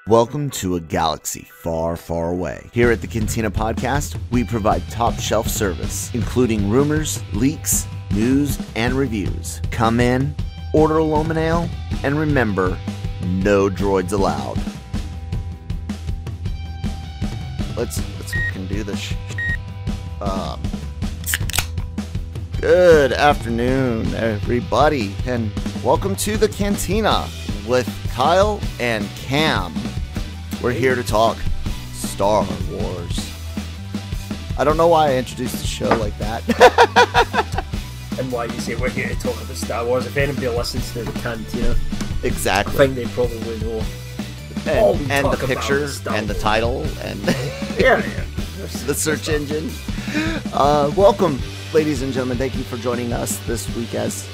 Welcome to a galaxy far, far away. Here at the Cantina podcast, we provide top shelf service, including rumors, leaks, news, and reviews. Come in, order a Loman Ale, and remember, no droids allowed. Let's fucking do this. Good afternoon, everybody, and welcome to the Cantina with Kyle and Cam. We're here to talk Star Wars. I don't know why I introduced the show like that. And why you say we're here to talk about Star Wars. If anybody listens to the Cantina, Exactly. I think they probably know. And the picture and the title and yeah. the search engine. Welcome, ladies and gentlemen. Thank you for joining us this week, as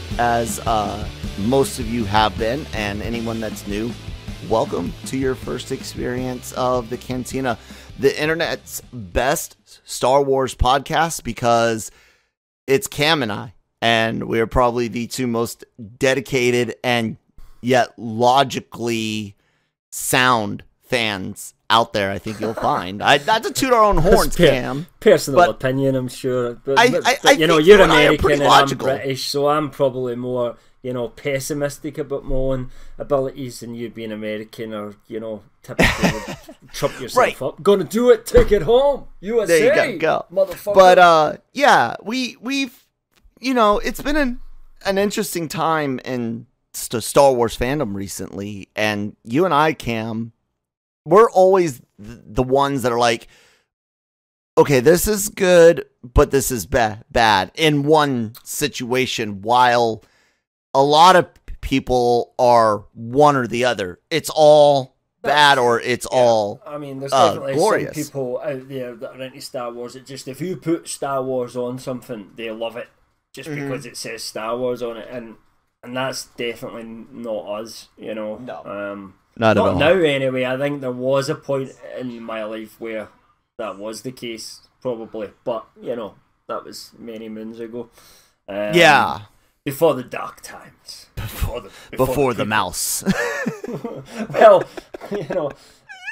most of you have been, and anyone that's new, welcome to your first experience of the Cantina, the internet's best Star Wars podcast, because it's Cam and I, and we are probably the two most dedicated and yet logically sound fans out there. I think you'll find. Not to toot our own horns, Cam. Personal opinion, I'm sure. But you know, think you're you and I are American pretty and logical. I'm British, so I'm probably more, pessimistic about my own abilities than you being American, or, typically would trip yourself up. Gonna do it, take it home, USA. There you go. Motherfucker. But yeah, we've it's been an interesting time in Star Wars fandom recently, and you and I, Cam, we're always the ones that are like, okay, this is good, but this is bad in one situation, while a lot of people are one or the other. It's all bad or it's all I mean, there's definitely glorious. some people out there that are into Star Wars. It just, if you put Star Wars on something, they love it just because it says Star Wars on it, and that's definitely not us, No. Not at all. now, anyway. I think there was a point in my life where that was the case, probably, but that was many moons ago. Yeah. Before the dark times. Before the mouse. Well,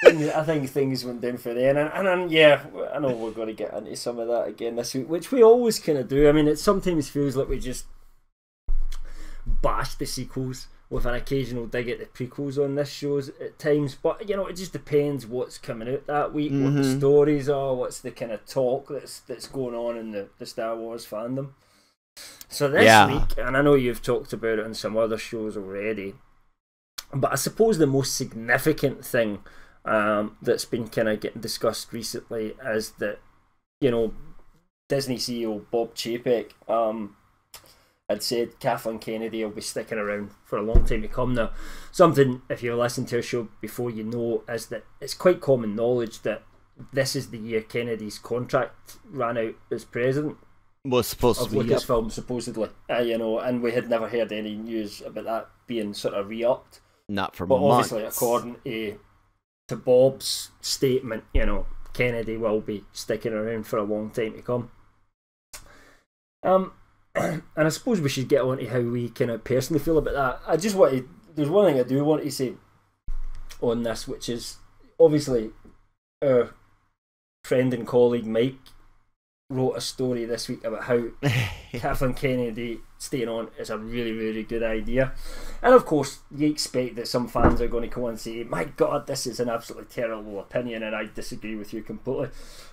I think things went down for then, and yeah, I know we're going to get into some of that again this week, which we always kind of do. I mean, it sometimes feels like we just bash the sequels with an occasional dig at the prequels on this show at times, but it just depends what's coming out that week, what the stories are, what's the kind of talk that's going on in the Star Wars fandom. So this week, and I know you've talked about it on some other shows already, but I suppose the most significant thing that's been kind of getting discussed recently is that Disney CEO Bob Chapek had said Kathleen Kennedy will be sticking around for a long time to come. Now, something, if you've listened to a show before, is that it's quite common knowledge that this is the year Kennedy's contract ran out as president. Was supposed to be Lucasfilm, supposedly, and we had never heard any news about that being sort of re-upped. Not for but months. Obviously, according to Bob's statement, Kennedy will be sticking around for a long time to come. And I suppose we should get on to how we kind of personally feel about that. There's one thing I do want to say on this, which is obviously our friend and colleague Mike wrote a story this week about how Kathleen Kennedy staying on is a really, really good idea. And of course, you expect that some fans are going to come and say, my God, this is an absolutely terrible opinion, and I disagree with you completely.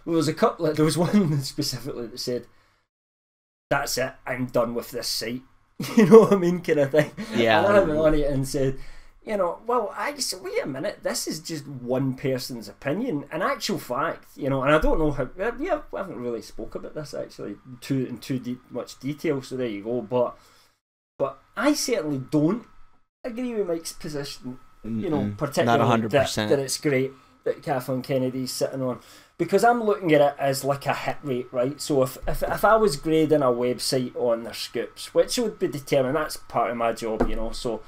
Well, there was one specifically that said, that's it, I'm done with this site. You know what I mean, kind of thing. Yeah. And I went on it and said, well, wait a minute, this is just one person's opinion. In actual fact, and I don't know how, we haven't really spoke about this actually in too much detail, so there you go, but I certainly don't agree with Mike's position, particularly not 100%. that it's great that Kathleen Kennedy's sitting on, because I'm looking at it as like a hit rate, right? So if I was grading a website on their scoops, which would be determined, that's part of my job, so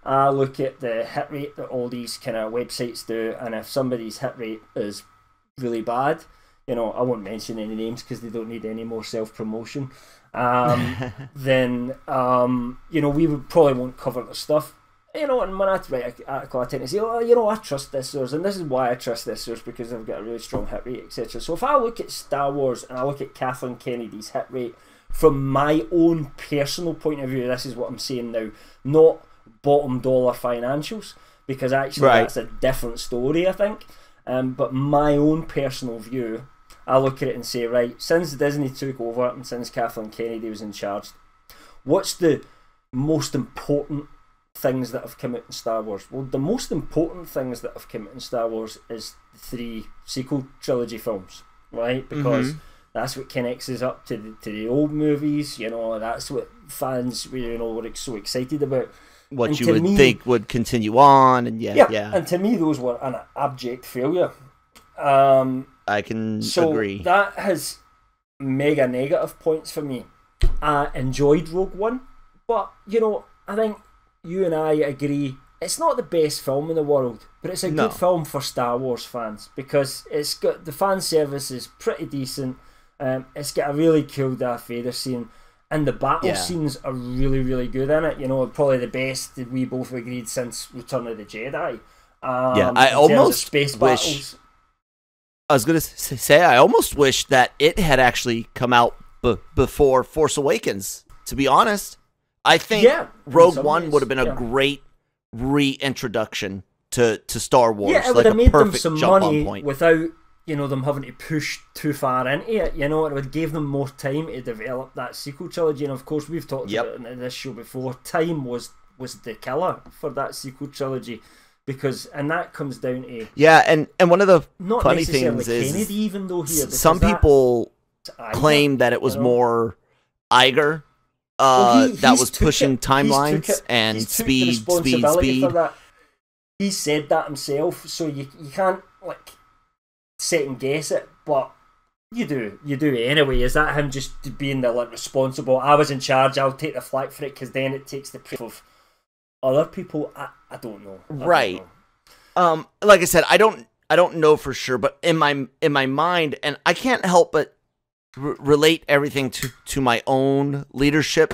I look at the hit rate that all these kind of websites do, and if somebody's hit rate is really bad, I won't mention any names because they don't need any more self-promotion, then we would probably won't cover the stuff. You know, and when I write an article, I tend to say, oh, you know, I trust this source, and this is why I trust this source, because they've got a really strong hit rate, etc. So if I look at Star Wars and I look at Kathleen Kennedy's hit rate from my own personal point of view, this is what I'm saying now, not bottom dollar financials, because actually that's a different story, I think. But my own personal view, I look at it and say, right, since Disney took over and since Kathleen Kennedy was in charge, what's the most important things that have come out in Star Wars? Well, the most important things that have come out in Star Wars is the 3 sequel trilogy films, right? Because that's what connects us up to the old movies. You know, that's what fans were so excited about. What and you would think would continue on, and yeah. And to me, those were an abject failure. I can agree. That has mega negative points for me. I enjoyed Rogue One, but you know, I think you and I agree it's not the best film in the world, but it's a good film for Star Wars fans because it's got the fan service is pretty decent. It's got a really cool Darth Vader scene, and the battle scenes are really, really good in it. You know, probably the best that we both agreed since Return of the Jedi. I almost space wish. Battles. I was gonna say I almost wish that it had actually come out before Force Awakens. To be honest, I think Rogue One would have been a great reintroduction to Star Wars. Yeah, it would have made them some money without them having to push too far into it. You know, it would give them more time to develop that sequel trilogy. And of course, we've talked about it in this show before. Time was the killer for that sequel trilogy. And that comes down to and one of the not funny things is Kennedy, even though some people claim that it was more Iger that was pushing timelines and speed. For that. He said that himself, so you can't second guess it, but you do anyway. Is that him just being the responsible? I was in charge. I'll take the flak for it because then it takes the proof of other people. I don't know. Right. Like I said, I don't know for sure, but in my mind, and I can't help but relate everything to my own leadership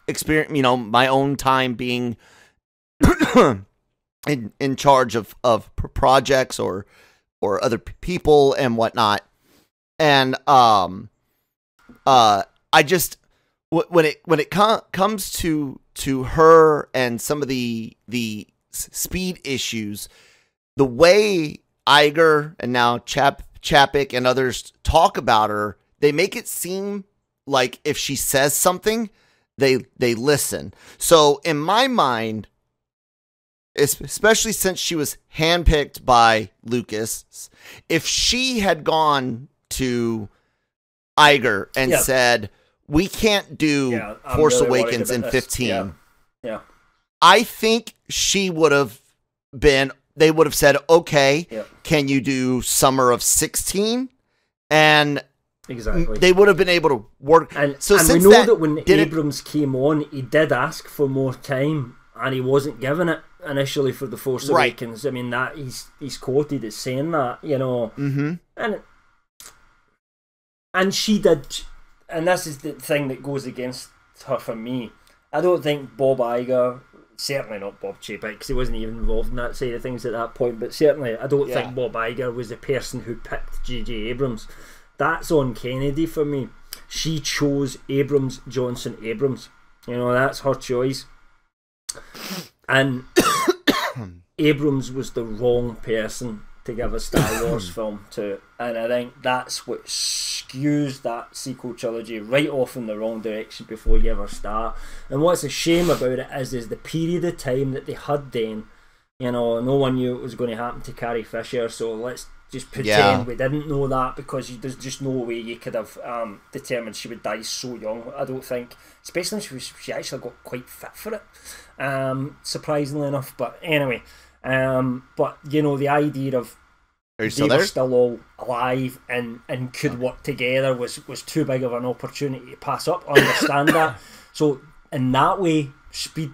experience. You know, my own time being in charge of projects or other people and whatnot. And I just when it comes to her and some of the speed issues, the way Iger and now Chapek and others talk about her, they make it seem like if she says something, they listen. So in my mind, especially since she was handpicked by Lucas, if she had gone to Iger and said, we can't do Force Awakens in 15. Yeah. I think she would have been, they would have said, okay, can you do summer of 16? And they would have been able to work. And we know that when Abrams came on, he did ask for more time and he wasn't given it initially for The Force Awakens. I mean, that he's quoted as saying that, you know. Mm-hmm. And she did, and this is the thing that goes against her for me. I don't think Bob Iger, certainly not Bob Chapek, because he wasn't even involved in that side of things at that point, but certainly I don't think Bob Iger was the person who picked J.J. Abrams. That's on Kennedy for me. She chose Abrams, Johnson, Abrams. You know, that's her choice. And Abrams was the wrong person to give a Star Wars film to, and I think that's what skews that sequel trilogy right off in the wrong direction before you ever start. And what's a shame about it is the period of time that they had then. You know, no one knew it was going to happen to Carrie Fisher, so let's just pretend we didn't know that, because there's just no way you could have determined she would die so young. I don't think, especially she actually got quite fit for it, surprisingly enough. But anyway, but you know, the idea of were still all alive and could work together was too big of an opportunity to pass up. I understand that. So in that way, speed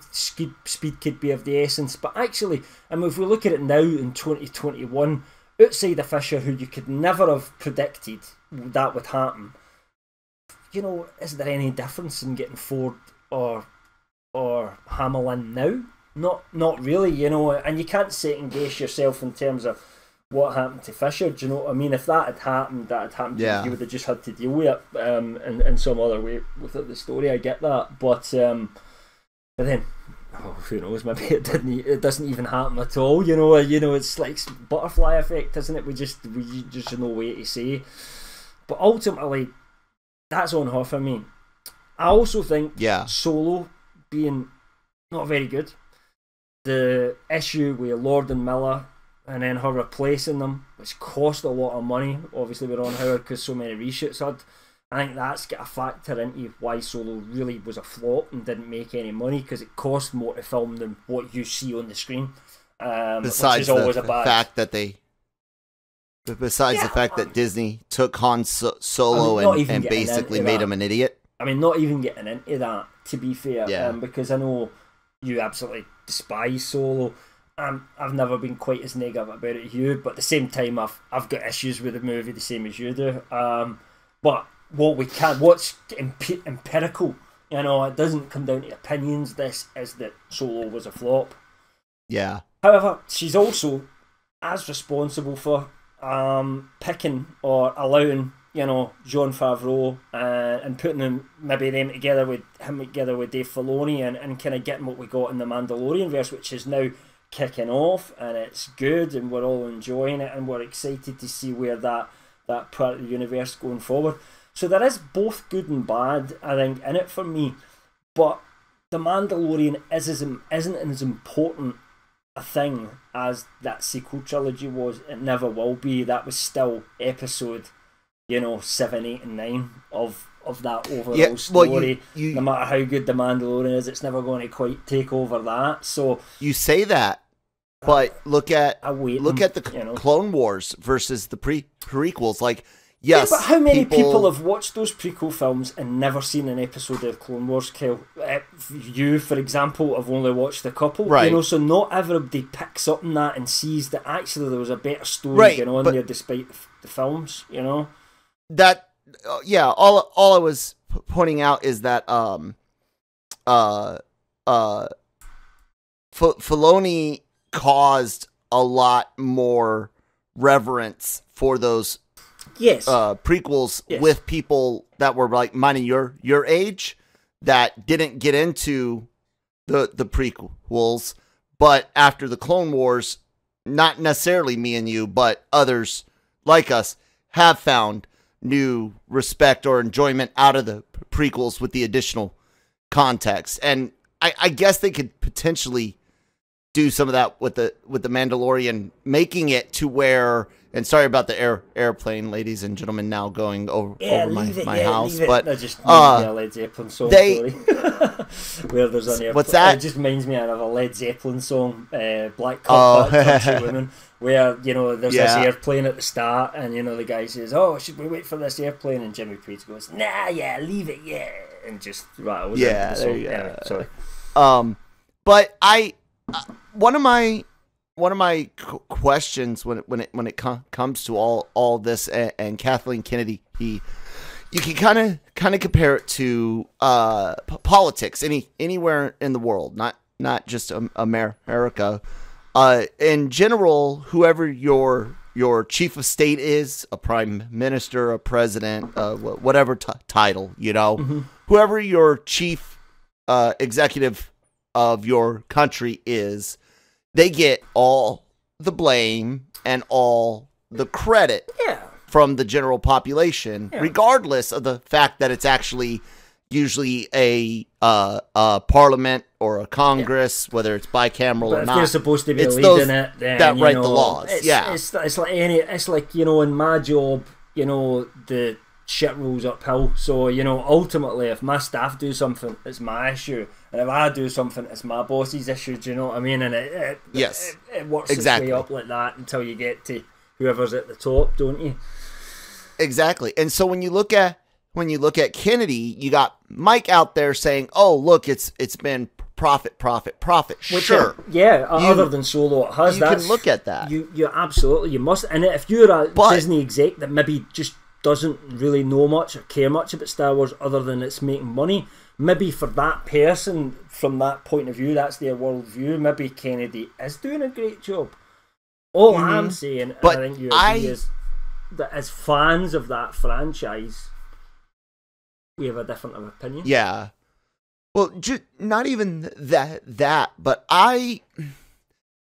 could be of the essence. But actually, I mean, if we look at it now in 2021, outside of Fisher, who you could never have predicted that would happen, you know, is there any difference in getting Ford or Hamill in now? not really, you know, and you can't second guess yourself in terms of what happened to Fisher. Do you know what I mean? If that had happened, Yeah. you would have just had to deal with it in some other way without the story. I get that, but then, who knows? Maybe it doesn't even happen at all. You know, it's like butterfly effect, isn't it? We just no way to say. But ultimately, that's on her for me. I also think Solo being not very good. The issue with Lord and Miller, and then her replacing them, which cost a lot of money. Obviously, we're on Howard because so many reshoots had. I think that's got a factor into why Solo really was a flop and didn't make any money, because it cost more to film than what you see on the screen. Besides which is always the a bad fact that the fact that Disney took Han Solo and basically made him an idiot. I mean, not even getting into that, to be fair, because I know you absolutely despise Solo. I've never been quite as negative about it as you, but at the same time, I've got issues with the movie the same as you do. But what's empirical, you know, it doesn't come down to opinions. This is that Solo was a flop. Yeah. However, she's also as responsible for picking or allowing, you know, Jon Favreau and putting them together with Dave Filoni and kind of getting what we got in the Mandalorian verse, which is now kicking off, and it's good, and we're all enjoying it, and we're excited to see where that part of the universe going forward. So there is both good and bad, I think, in it for me. But the Mandalorian isn't as important a thing as that sequel trilogy was. It never will be. That was still episode, 7, 8, and 9 of that overall story. No matter how good the Mandalorian is, it's never going to quite take over that. So you say that, but look at the Clone Wars versus the prequels. Like, yes, but how many people have watched those prequel films and never seen an episode of Clone Wars, Kel? You, for example, have only watched a couple. Right. So not everybody picks up on that and sees that actually there was a better story going on there despite the films, That, all I was pointing out is that Filoni caused a lot more reverence for those prequels with people that were like mine and your age that didn't get into the prequels, but after the Clone Wars, not necessarily me and you, but others like us have found new respect or enjoyment out of the prequels with the additional context. And I guess they could potentially do some of that with the Mandalorian, making it to where, and sorry about the airplane, ladies and gentlemen, now going over my house, but just a Led Zeppelin song. Where there's an airplane. What's that? It just reminds me of a Led Zeppelin song, Black Country Women, where there's this airplane at the start, and the guy says, "Oh, should we wait for this airplane?" And Jimmy Page goes, "Nah, leave it, and just rattles. There you go. Anyway, sorry. But one of my questions when it comes to all this and Kathleen Kennedy, you can kind of compare it to politics anywhere in the world, not just America. In general, whoever your chief of state is, a prime minister, a president, whatever title, whoever your chief executive of your country is, they get all the blame and all the credit from the general population, regardless of the fact that it's actually usually a parliament or a Congress, whether it's bicameral or not. If they're supposed to be leading it, then that write the laws. It's like in my job, the shit rolls uphill. So ultimately, if my staff do something, it's my issue, and if I do something, it's my boss's issue. Do you know what I mean? And it works its way up like that until you get to whoever's at the top, don't you? Exactly. And so when you look at Kennedy, you got Mike out there saying, "Oh, look, it's been profit." Sure. Other than Solo, it has. You can look at that. You absolutely, you must. And if you're a Disney exec that maybe just doesn't really know much or care much about Star Wars other than it's making money, maybe for that person, from that point of view, that's their worldview, maybe Kennedy is doing a great job. All I'm saying, but and I think you agree, is that as fans of that franchise, we have a different opinion. Yeah. Well, not even that, but I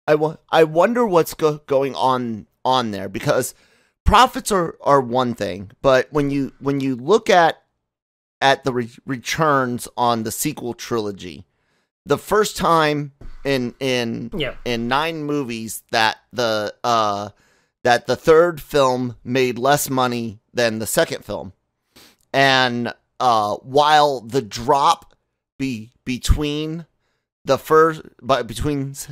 wonder what's going on there, because profits are one thing, but when you look at the returns on the sequel trilogy, the first time in 9 movies that the third film made less money than the second film, and while the drop between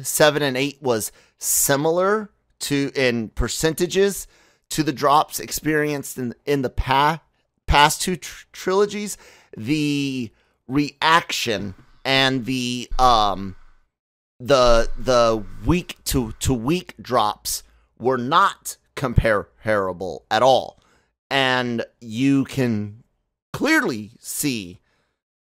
7 and 8 was similar in percentages to the drops experienced in the past 2 trilogies, the reaction and the week to week drops were not comparable at all, and you can clearly see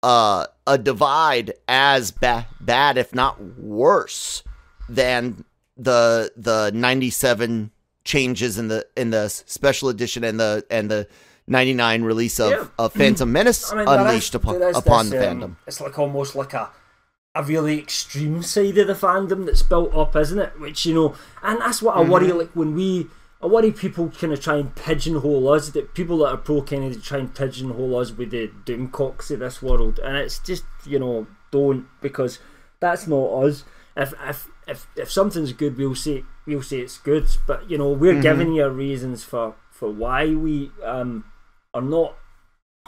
a divide as bad, if not worse, than the 97 changes in the special edition and the 99 release of Phantom Menace unleashed upon the fandom. It's like almost like a really extreme side of the fandom that's built up, isn't it? Which, you know, and that's what I worry. Like I worry people kind of try and pigeonhole us, that people that are pro-Kennedy try and pigeonhole us with the doomcocks of this world, and it's just, you know, don't, because that's not us. If something's good, we'll say it's good, but, you know, we're giving you reasons for why we are not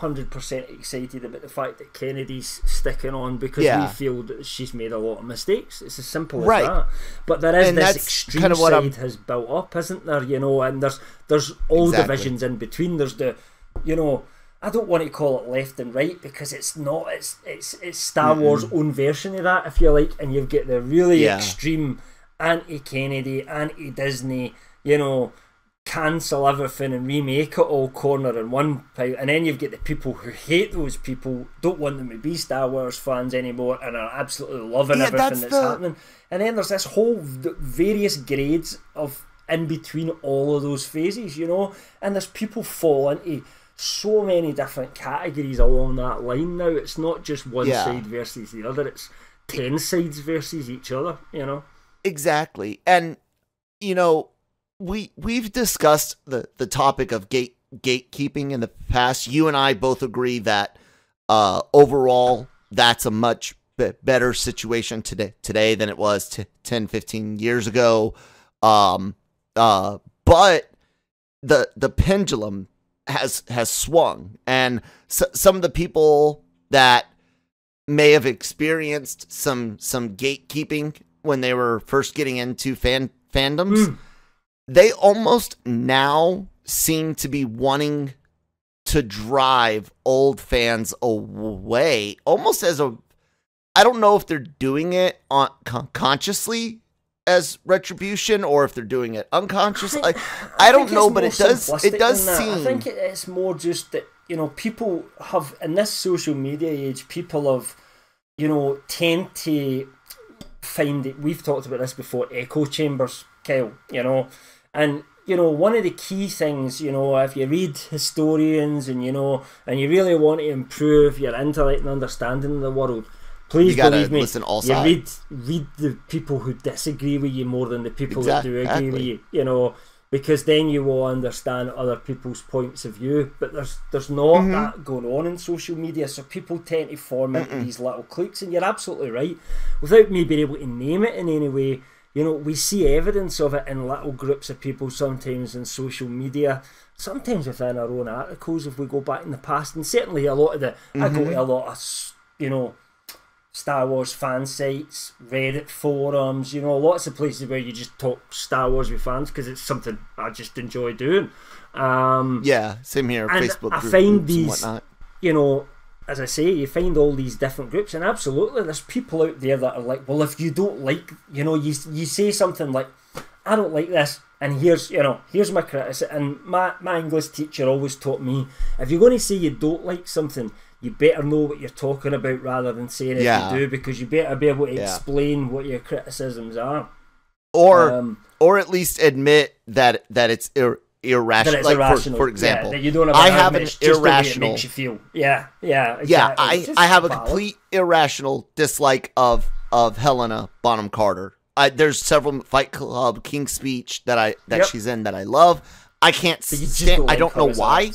100% excited about the fact that Kennedy's sticking on, because we feel that she's made a lot of mistakes. It's as simple as that. But there is this extreme kind of side has built up, isn't there? You know, and there's all divisions in between. There's the, you know, I don't want to call it left and right, because it's not. It's Star Wars' own version of that, if you like, and you've got the really extreme anti-Kennedy, anti-Disney, you know, cancel everything and remake it all corner in one pile, and then you've got the people who hate those people, don't want them to be Star Wars fans anymore, and are absolutely loving everything that's happening, and then there's this whole various grades of in between all of those phases, you know, and there's people fall into so many different categories along that line now. It's not just one side versus the other, it's 10 sides versus each other, you know. Exactly. And, you know, we've discussed the topic of gatekeeping in the past. You and I both agree that overall that's a much better situation today than it was 10, 15 years ago. But the pendulum has swung, and some of the people that may have experienced some gatekeeping when they were first getting into fandoms, they almost now seem to be wanting to drive old fans away, almost as a, I don't know if they're doing it consciously as retribution, or if they're doing it unconsciously. I don't know, but it does seem. I think it's more just that, you know, people have, in this social media age, people have, you know, tend to find it. We've talked about this before, echo chambers, Kyle, you know. And, you know, one of the key things, you know, if you read historians and, you know, and you really want to improve your intellect and understanding of the world, please believe me, listen all you read the people who disagree with you more than the people that do agree with you, you know, because then you will understand other people's points of view. But there's not that going on in social media, so people tend to form into these little cliques, and you're absolutely right. Without me being able to name it in any way, you know, we see evidence of it in little groups of people, sometimes in social media, sometimes within our own articles if we go back in the past, and certainly a lot of the, I go to a lot of, you know, Star Wars fan sites, Reddit forums, you know, lots of places where you just talk Star Wars with fans, because it's something I just enjoy doing. Yeah, same here, and Facebook I find these, and whatnot. You know, as I say, you find all these different groups, and absolutely there's people out there that are like, well, if you don't like, you know, you say something like, I don't like this, and here's my criticism. And my English teacher always taught me, if you're going to say you don't like something, you better know what you're talking about rather than saying it you do, because you better be able to explain what your criticisms are. Or at least admit that it's irrational. That it's like irrational. For example, that you don't have I have an irrational. irrational. It makes you feel. Exactly. Yeah, I have a complete irrational dislike of Helena Bonham Carter. There's several Fight Club, King's Speech that she's in that I love. I can't stand. I don't know why.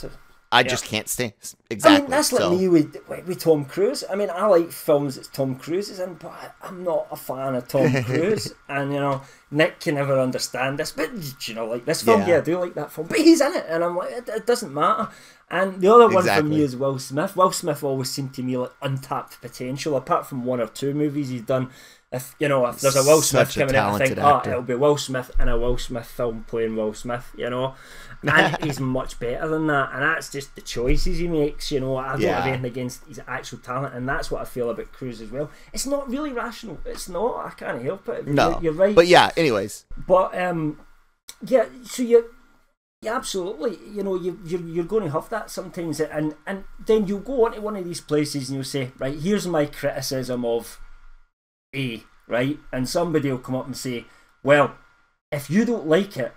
I just can't stand. Exactly. I mean, that's like me with Tom Cruise. I mean, I like films that Tom Cruise is in, but I'm not a fan of Tom Cruise. And, Nick can never understand this. But, like this film, I do like that film. But he's in it. And I'm like, it doesn't matter. And the other one for me is Will Smith. Will Smith always seemed to me like untapped potential, apart from 1 or 2 movies he's done. If there's a Will Smith coming out, I think, it'll be Will Smith in a Will Smith film playing Will Smith, And he's much better than that, and that's just the choices he makes, I don't have anything against his actual talent, and that's what I feel about Cruise as well. It's not really rational. It's not. I can't help it. No. You're right. But anyways. But, so you're absolutely, you're going to have that sometimes, and then you'll go onto one of these places and you'll say, right, here's my criticism of A, right? And somebody will come up and say, well, if you don't like it,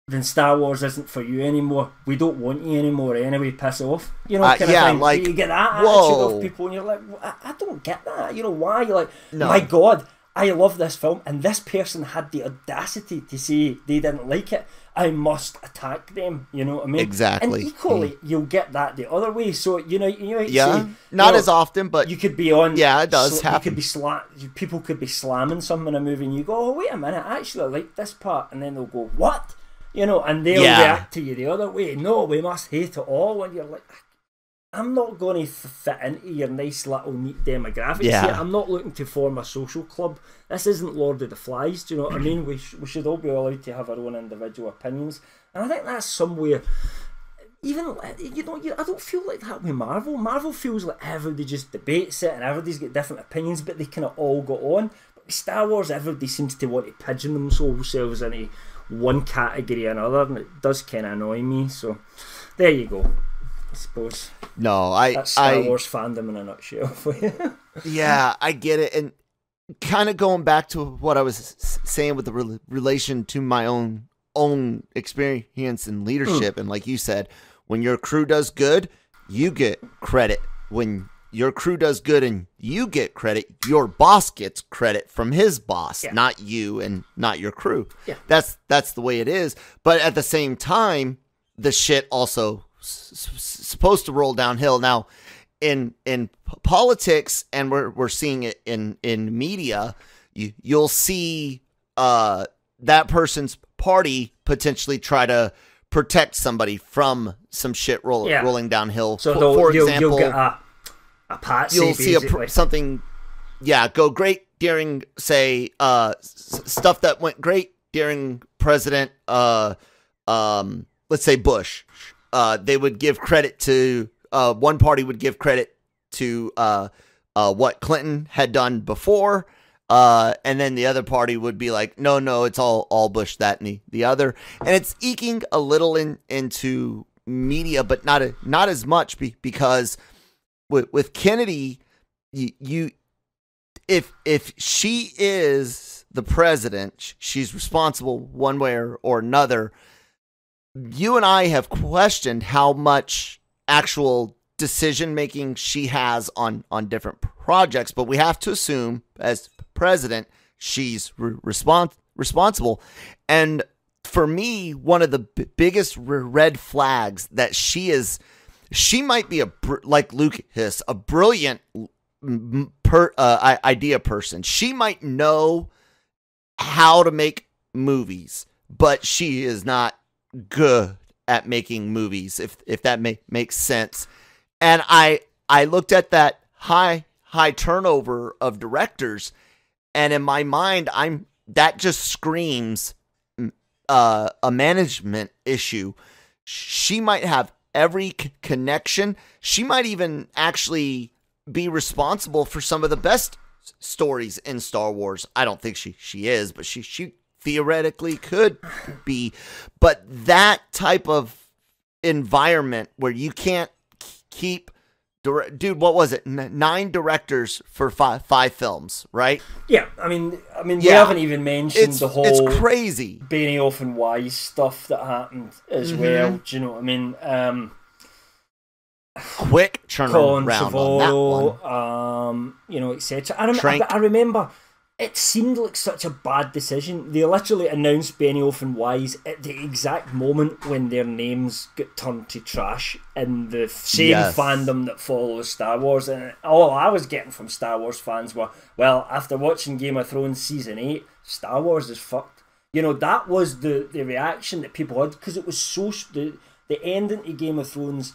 then Star Wars isn't for you anymore. We don't want you anymore anyway. Piss off. Kind of thing. Like, you get that attitude of people, and you're like, I don't get that. Why? You're like, my God, I love this film, and this person had the audacity to say they didn't like it. I must attack them. You know what I mean? Exactly. And equally, you'll get that the other way. So not as often, but you could be on. Yeah, it does happen. You could be people could be slamming something in a movie, and you go, "Oh, wait a minute, I actually like this part," and then they'll go, "What?" And they'll react to you the other way. No, we must hate it all. And you're like, I'm not going to fit into your nice little neat demographics here. I'm not looking to form a social club. This isn't Lord of the Flies. Do you know what I mean? We should all be allowed to have our own individual opinions. And I think that's somewhere. Even I don't feel like that with Marvel. Marvel feels like everybody just debates it and everybody's got different opinions, but they kind of all go on. But with Star Wars, everybody seems to want to pigeon themselves into one category or another, and it does kind of annoy me. So there you go. I suppose. No, that's Star Wars fandom in a nutshell for you. Yeah, I get it, and kind of going back to what I was saying with the relation to my own experience in leadership, and like you said, when your crew does good, you get credit. When your crew does good and you get credit, your boss gets credit from his boss, not you and not your crew. Yeah. That's the way it is. But at the same time, the shit also supposed to roll downhill. Now, in politics, and we're seeing it in media, you'll see that person's party potentially try to protect somebody from some shit rolling downhill. So for example, you'll get a patsy, you'll see something go great during, say, stuff that went great during President let's say Bush. They would give credit to one party would give credit to what Clinton had done before, and then the other party would be like, no, it's all Bush, that, and the other. And it's eking a little into media, but not as much because with Kennedy, if she is the president, she's responsible one way or another. You and I have questioned how much actual decision making she has on different projects, but we have to assume as president she's responsible. And for me, one of the biggest red flags that she might be like Lucas, a brilliant idea person. She might know how to make movies, but she is not good at making movies, if that makes sense. And I looked at that high turnover of directors, and in my mind, that just screams a management issue. She might have every connection. She might even actually be responsible for some of the best stories in Star Wars. I don't think she is, but she theoretically could be. But that type of environment where you can't keep Dude, what was it? 9 directors for five films, right? Yeah, I mean, we haven't even mentioned the whole it's crazy Benioff and Wise stuff that happened as well. Do you know what I mean? Quick turnaround on that one. etc. I remember it seemed like such a bad decision. They literally announced Benioff and Wise at the exact moment when their names got turned to trash in the same fandom that follows Star Wars. And all I was getting from Star Wars fans were, well, after watching Game of Thrones Season 8, Star Wars is fucked. That was the reaction that people had, because it was so... The ending to Game of Thrones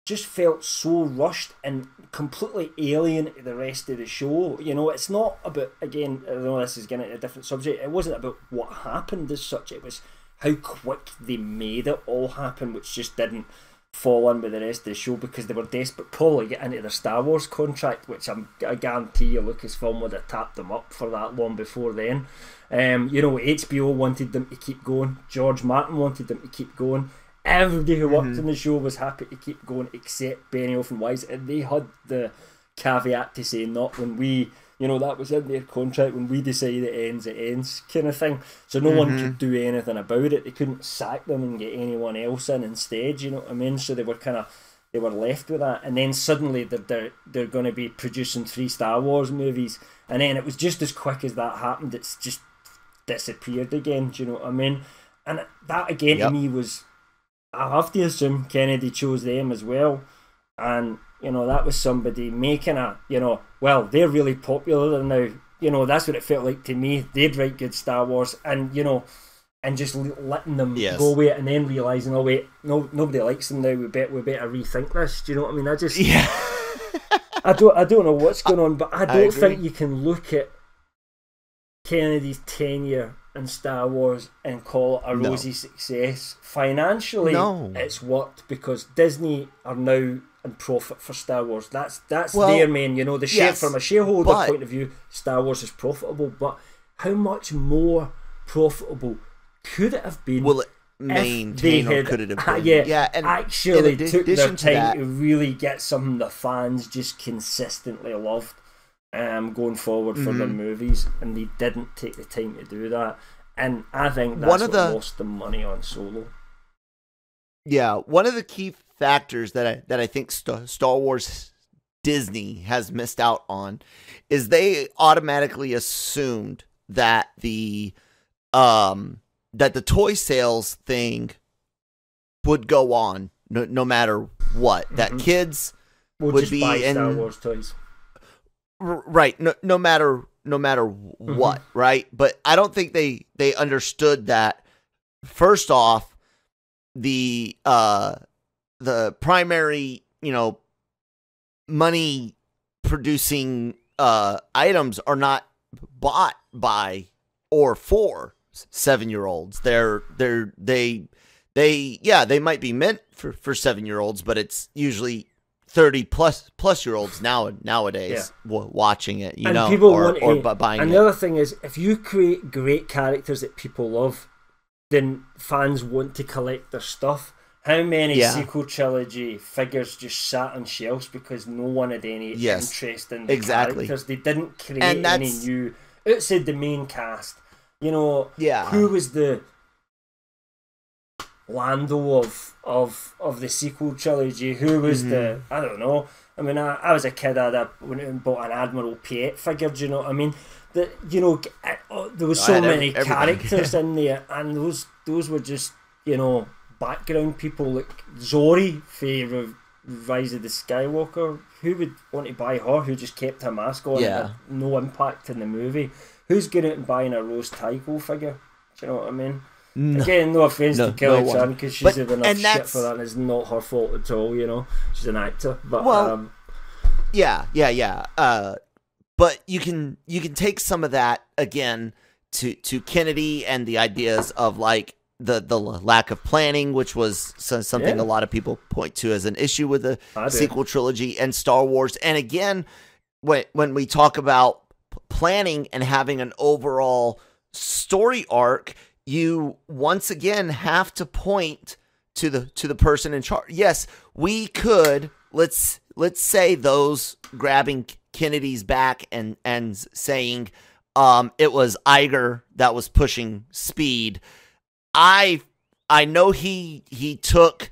just felt so rushed and completely alien to the rest of the show. It's not about, again, I know this is getting into a different subject, it wasn't about what happened as such, it was how quick they made it all happen, which just didn't fall in with the rest of the show because they were desperate probably to get into their Star Wars contract, which I guarantee you Lucasfilm would have tapped them up for that long before then. HBO wanted them to keep going, George Martin wanted them to keep going, everybody who worked in the show was happy to keep going except Benioff and Wise, and they had the caveat to say not when we, that was in their contract, when we decide it ends kind of thing. So no one could do anything about it. They couldn't sack them and get anyone else in instead, you know what I mean? So they were left with that, and then suddenly they're going to be producing 3 Star Wars movies, and then it was just as quick as that happened, it's just disappeared again. Do you know what I mean? And that again to me was, I have to assume Kennedy chose them as well, and that was somebody making well, they're really popular now. That's what it felt like to me. They'd write good Star Wars, and and just letting them go away, and then realising, oh wait, no, nobody likes them now. We better rethink this. Do you know what I mean? I don't know what's going on, but I don't think you can look at Kennedy's tenure in Star Wars and call it a rosy success. Financially, it's worked because Disney are now in profit for Star Wars. That's their main, from a shareholder point of view, Star Wars is profitable, but how much more profitable could it have been? Will it maintain, or could it have been? And actually took their time to really get something the fans just consistently loved going forward for their movies, and they didn't take the time to do that, and I think that's what lost them money on Solo. One of the key factors that I think Star Wars Disney has missed out on is they automatically assumed that the toy sales thing would go on no matter what, that kids would be buy Star Wars toys. Right, no matter what, right? But I don't think they understood that. First off, the primary, money producing items are not bought by or for 7-year-olds. They might be meant for 7-year-olds, but it's usually 30 plus year olds nowadays watching it, people or buying it. And the other thing is, if you create great characters that people love, then fans want to collect their stuff. How many sequel trilogy figures just sat on shelves because no one had any interest in the characters? They didn't create any new outside the main cast. Who was the Lando of the sequel trilogy? Who was the, I don't know. I mean, I was a kid, I went out and bought an Admiral Piet figure, do you know what I mean? There was so many characters in there, and those were just, background people, like Zori for Rise of the Skywalker. Who would want to buy her, who just kept her mask on and had no impact in the movie? Who's going out and buying a Rose Tycho figure? Do you know what I mean? Again, no offence to Kelly Chan, because she's had enough shit for that, and it's not her fault at all, she's an actor. But but you can take some of that again to Kennedy and the ideas of like the lack of planning, which was something a lot of people point to as an issue with the sequel trilogy and Star Wars. And again, when we talk about planning and having an overall story arc, you once again have to point to the person in charge. Yes, we could let's say those grabbing Kennedy's back and saying it was Iger that was pushing speed. I know he took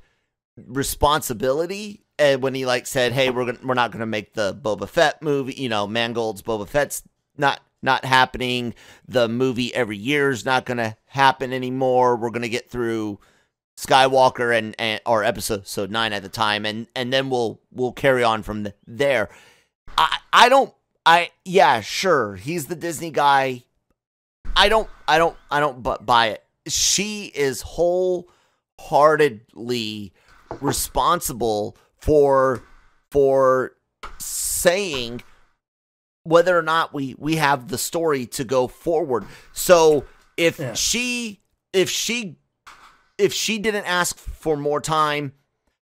responsibility when he said, "Hey, we're not gonna make the Boba Fett movie. Mangold's Boba Fett's not happening. The movie every year is not gonna happen anymore. We're gonna get through Skywalker and or episode 9 at the time, and then we'll carry on from there." Yeah, sure, he's the Disney guy. I don't buy it. She is wholeheartedly responsible for saying whether or not we have the story to go forward. So if she didn't ask for more time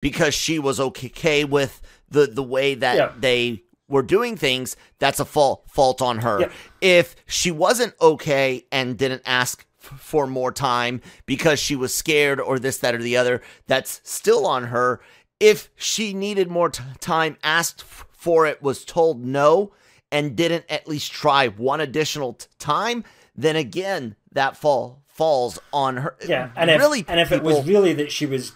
because she was okay with the way that they were doing things, that's a fault on her. Yeah. If she wasn't okay and didn't ask for more time because she was scared or this, that, or the other, that's still on her. If she needed more time, asked for it, was told no, and didn't at least try one additional time, then again, that falls on her. Yeah, and if it was really that she was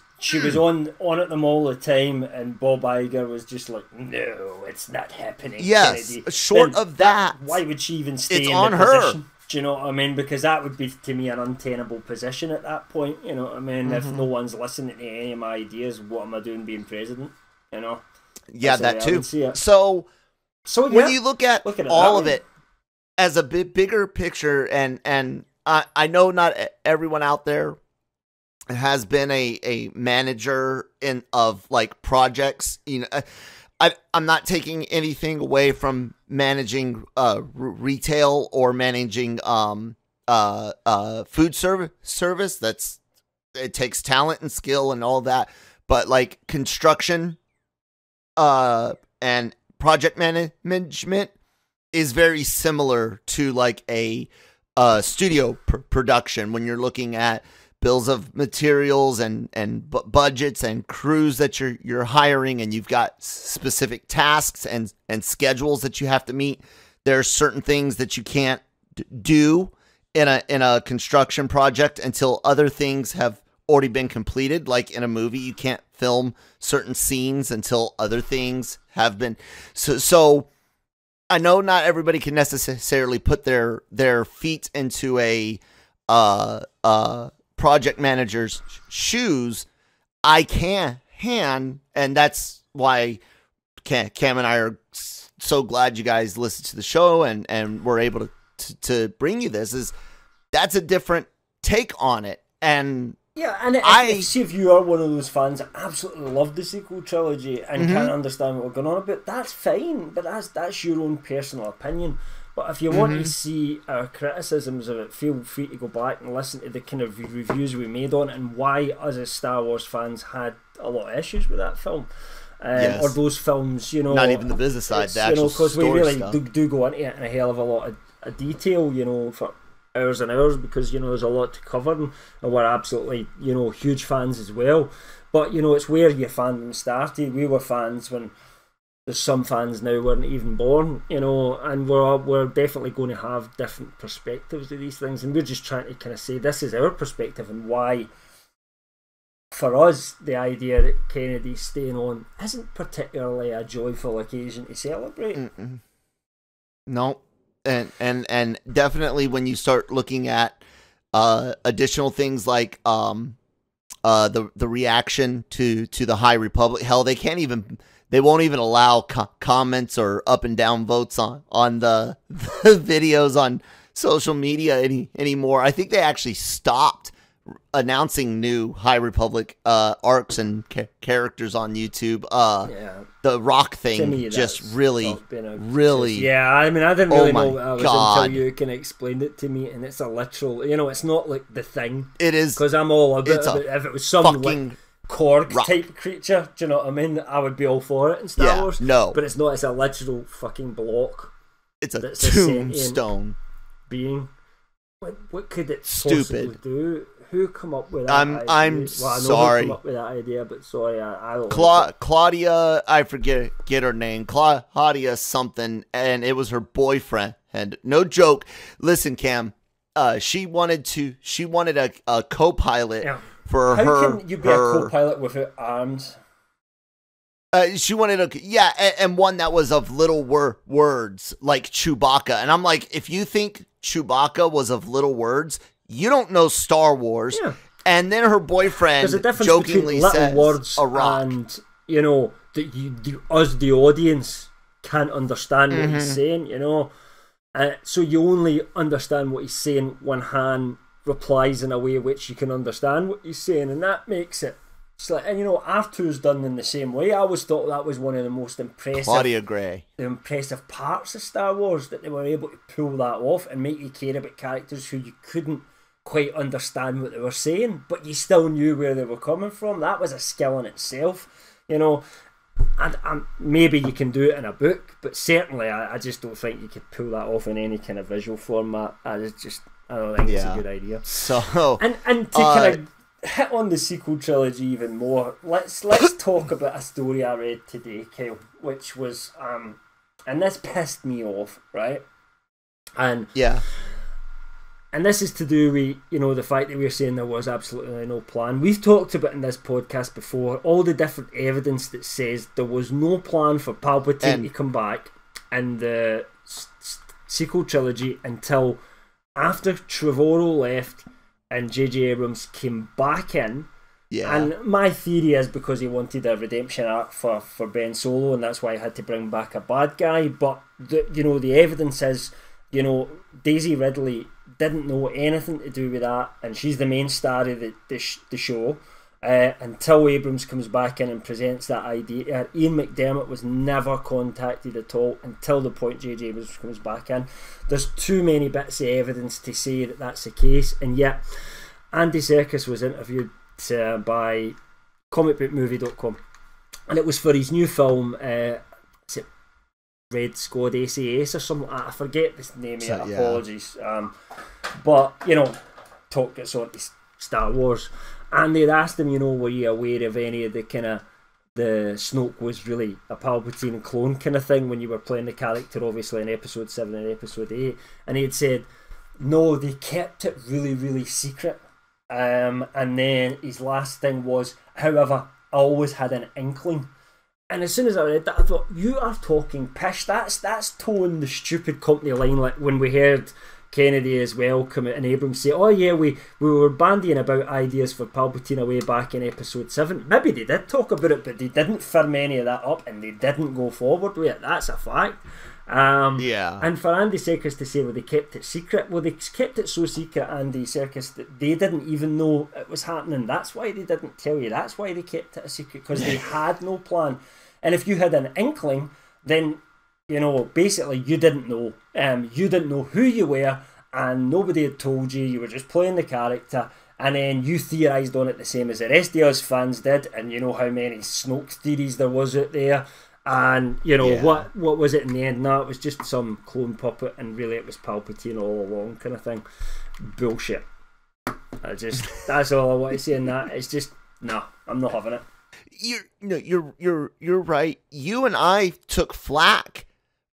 on at them all the time, and Bob Iger was just like, no, it's not happening. Yes, Kennedy. Short of that, why would she even stay it's in on the her position? Do you know what I mean? Because that would be, to me, an untenable position at that point. You know what I mean? If no one's listening to any of my ideas, what am I doing being president? You know? Yeah, that too. So when you look at all of it as a bigger picture, and I know not everyone out there has been a manager of projects. I'm not taking anything away from managing retail or managing food service. It takes talent and skill and all that. But construction and project management is very similar to a studio production when you're looking at bills of materials and budgets and crews that you're hiring, and you've got specific tasks and schedules that you have to meet. There are certain things that you can't do in a construction project until other things have already been completed. Like in a movie, you can't film certain scenes until other things have been. So I know not everybody can necessarily put their feet into a project manager's shoes. I can, and that's why Cam and I are so glad you guys listen to the show and we're able to bring you this. Is that's a different take on it. And yeah, and if you are one of those fans that absolutely love the sequel trilogy and can't understand what we're going on about, that's fine, but that's your own personal opinion. But if you want to see our criticisms of it, feel free to go back and listen to the kind of reviews we made on it and why us as Star Wars fans had a lot of issues with that film. Or those films, not even the business side, the actual because we really do go into it in a hell of a lot of detail, for hours and hours, because there's a lot to cover, and we're absolutely huge fans as well. But it's where your fandom started. We were fans when there's some fans now weren't even born, and we're definitely going to have different perspectives of these things, and we're just trying to kind of say this is our perspective and why. For us, the idea that Kennedy's staying on isn't particularly a joyful occasion to celebrate. No, and definitely when you start looking at additional things like the reaction to the High Republic, hell, they won't even allow comments or up and down votes on the videos on social media anymore. I think they actually stopped announcing new High Republic arcs and characters on YouTube. The Rock thing just really. Yeah, I mean, I didn't really know what I was until you can explain it to me, and it's a literal. It's not like the Thing. It is, because I'm all about it. If it was some Korg type creature, do you know what I mean? I would be all for it in Star Wars. No, but it's not. It's a literal fucking block. It's a tombstone being. What could it possibly do? who come up with that idea? I'm sorry. Who come up with that idea, but sorry, I don't like Claudia, I forget her name. Claudia something, and it was her boyfriend. And no joke. Listen, Cam, she wanted a co-pilot for her. How can you be a co-pilot without arms? She wanted and one that was of little words, like Chewbacca. And I'm like, if you think Chewbacca was of little words, you don't know Star Wars. Yeah. And then her boyfriend jokingly says, words a rock. And, you know, that us, the audience, can't understand what he's saying, you know. So you only understand what he's saying when Han replies in a way which you can understand what he's saying. And that makes it. And you know, R2's done in the same way. I always thought that was one of the most impressive the impressive parts of Star Wars, that they were able to pull that off and make you care about characters who you couldn't quite understand what they were saying, but you still knew where they were coming from. That was a skill in itself, you know. And maybe you can do it in a book, but certainly I just don't think you could pull that off in any kind of visual format. I don't think it's a good idea. So and to kind of hit on the sequel trilogy even more, let's talk about a story I read today, Kyle, which was and this pissed me off, right? And this is to do with, you know, the fact that we're saying there was absolutely no plan. We've talked about in this podcast before all the different evidence that says there was no plan for Palpatine to come back in the sequel trilogy until after Trevorrow left and J.J. Abrams came back in. Yeah. And my theory is because he wanted a redemption arc for Ben Solo, and that's why he had to bring back a bad guy. But the evidence is, you know, Daisy Ridley didn't know anything to do with that, and she's the main star of the show until Abrams comes back in and presents that idea. Ian McDiarmid was never contacted at all until the point J.J. Abrams comes back in. There's too many bits of evidence to say that that's the case, and yet Andy Serkis was interviewed by comicbookmovie.com, and it was for his new film, is it Red Squad SAS or something? I forget the name of it, apologies. But, you know, talk gets on to Star Wars, and they'd asked him, you know, were you aware of any of the kind of the Snoke was really a Palpatine clone kind of thing when you were playing the character, obviously in episode 7 and episode 8? And he had said no, they kept it really, really secret. And then his last thing was, however, I always had an inkling. And as soon as I read that, I thought, you are talking pish. That's towing the stupid company line, like when we heard Kennedy as well come out and Abrams say, oh yeah, we were bandying about ideas for Palpatine away back in episode 7. Maybe they did talk about it, but they didn't firm any of that up and they didn't go forward with it. That's a fact. And for Andy Serkis to say, well, they kept it secret. Well, they kept it so secret, Andy Serkis, that they didn't even know it was happening. That's why they didn't tell you. That's why they kept it a secret, because they had no plan. And if you had an inkling, then, you know, basically you didn't know. You didn't know who you were, and nobody had told you. You were just playing the character, and then you theorised on it the same as the rest of us fans did. And you know how many Snoke theories there was out there. And, you know, what was it in the end? No, it was just some clone puppet, and really it was Palpatine all along, kind of thing. Bullshit. That's all I want to say in that. It's just, no, I'm not having it. You're right. You and I took flack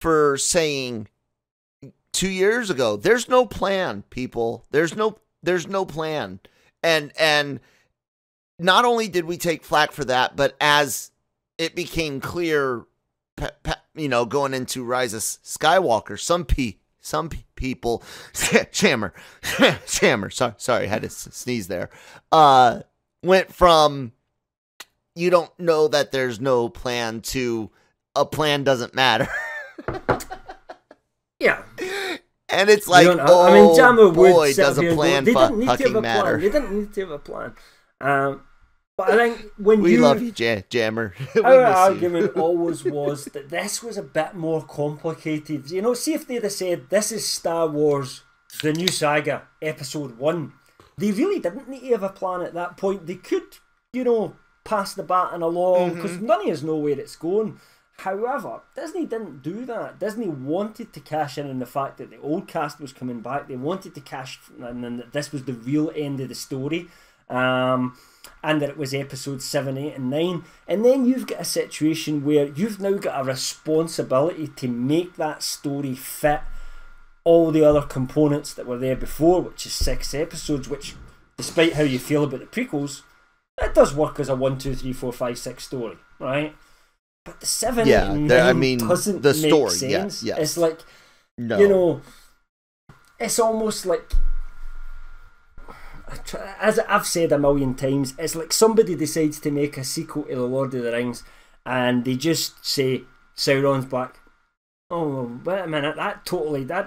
for saying 2 years ago, there's no plan, people. There's no plan. And not only did we take flack for that, but as it became clear, you know, going into Rise of Skywalker, some people, Shammer, sorry, had to sneeze there, went from, you don't know that there's no plan to a plan doesn't matter. Yeah. And it's like, I mean, Jammer boy, does a plan fucking matter. They didn't need to have a plan. But I think when we love you, Jammer. Our argument always was that this was a bit more complicated. You know, see if they'd have said, this is Star Wars, the new saga, episode 1. They really didn't need to have a plan at that point. They could, you know, pass the baton along, because none of us know where it's going. However, Disney didn't do that. Disney wanted to cash in on the fact that the old cast was coming back. They wanted to cash in that this was the real end of the story. And that it was episodes 7, 8 and 9. And then you've got a situation where you've now got a responsibility to make that story fit all the other components that were there before, which is 6 episodes, which, despite how you feel about the prequels, it does work as a 1, 2, 3, 4, 5, 6 story, right? But the 7, 8 and 9 doesn't the make story, sense. Yes. It's like, no. you know, it's almost like, as I've said a million times, it's like somebody decides to make a sequel to The Lord of the Rings and they just say Sauron's back. Oh, wait a minute, that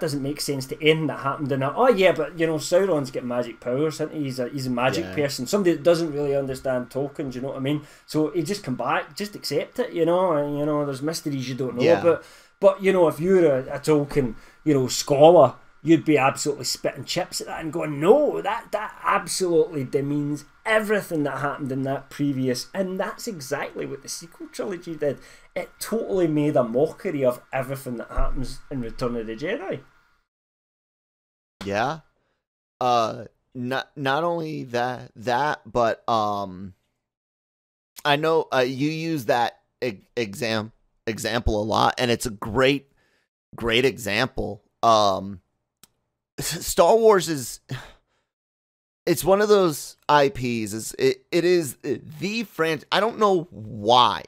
doesn't make sense to anything that happened in that. Oh yeah, but you know, Sauron's got magic powers, isn't he? He's a magic person. Somebody that doesn't really understand Tolkien, do you know what I mean? So he just come back, just accept it, you know, and you know, there's mysteries you don't know about. But you know, if you're a Tolkien, you know, scholar, you'd be absolutely spitting chips at that and going, no, that absolutely demeans everything that happened in that previous. And that's exactly what the sequel trilogy did. It totally made a mockery of everything that happens in Return of the Jedi. Yeah. Not only that, but I know you use that example a lot, and it's a great example. Star Wars it's one of those IPs. It is the franchise. I don't know why.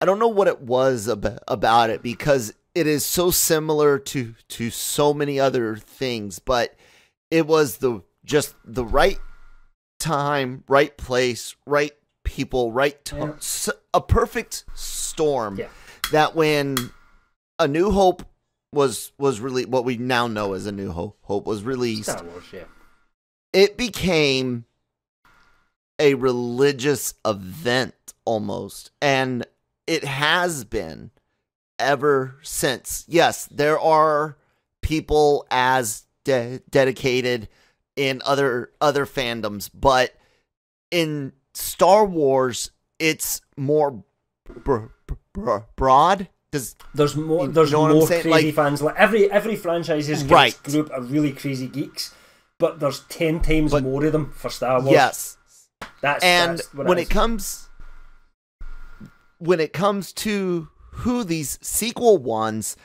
I don't know what it was about it, because it is so similar to so many other things, but it was just the right time, right place, right people, a perfect storm. Yeah. That when A New Hope was really what we now know as A New Hope was released. Star Wars, yeah. It became a religious event almost, and it has been ever since. Yes, there are people as dedicated in other fandoms, but in Star Wars, it's more broad. There's more crazy fans. Like every franchise has got its group of really crazy geeks, but there's 10 times more of them for Star Wars. Yes, that's when it comes to who these sequel ones,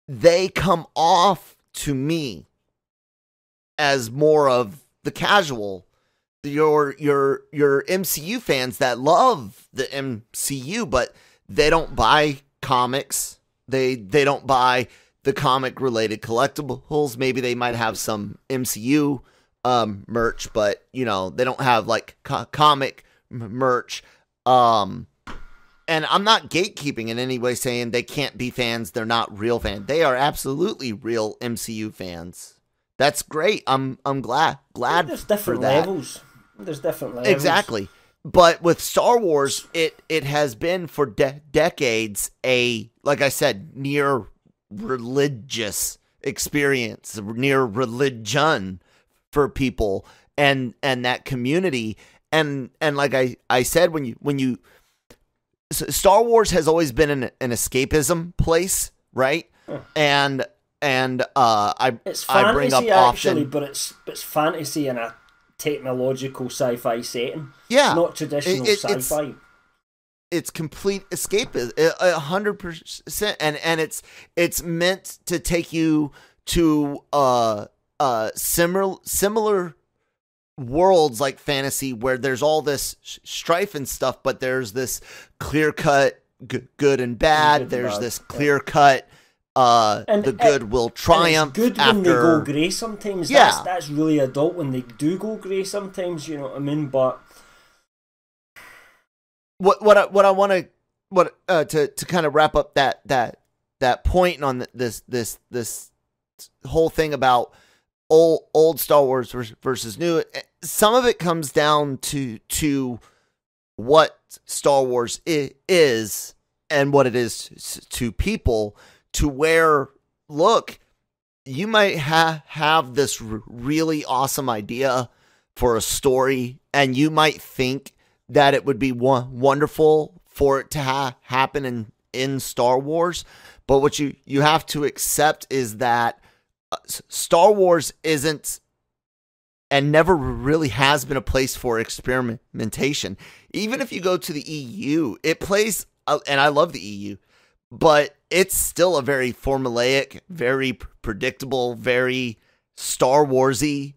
they come off to me as more of the casual, your MCU fans that love the MCU, but they don't buy comics. They don't buy the comic related collectibles. Maybe they might have some MCU merch, but you know, they don't have like comic merch. And I'm not gatekeeping in any way, saying they can't be fans. They're not real fans. They are absolutely real MCU fans. That's great. I'm glad there's different for that. Levels. There's different levels. Exactly. But with Star Wars, it has been for decades like I said, near religious experience, near religion for people and that community. And like I said, when you Star Wars has always been an escapism place, right? And it's I bring up fantasy often, actually, but it's fantasy in a technological sci-fi setting. Yeah, not traditional sci-fi. It's complete escapism, 100%, and it's meant to take you to similar worlds like fantasy, where there's all this strife and stuff, but there's this clear cut good and bad. There's this clear cut the good will triumph. It's good after... when they go grey sometimes. Yeah, that's really adult when they do go grey sometimes. You know what I mean? But what I want to kind of wrap up that point on this whole thing about old Star Wars versus new. Some of it comes down to what Star Wars is and what it is to people. To where, look, you might have this really awesome idea for a story, and you might think that it would be wonderful for it to happen in Star Wars. But what you have to accept is that Star Wars isn't and never really has been a place for experimentation. Even if you go to the EU, it plays, and I love the EU, but it's still a very formulaic, very predictable, very Star Warsy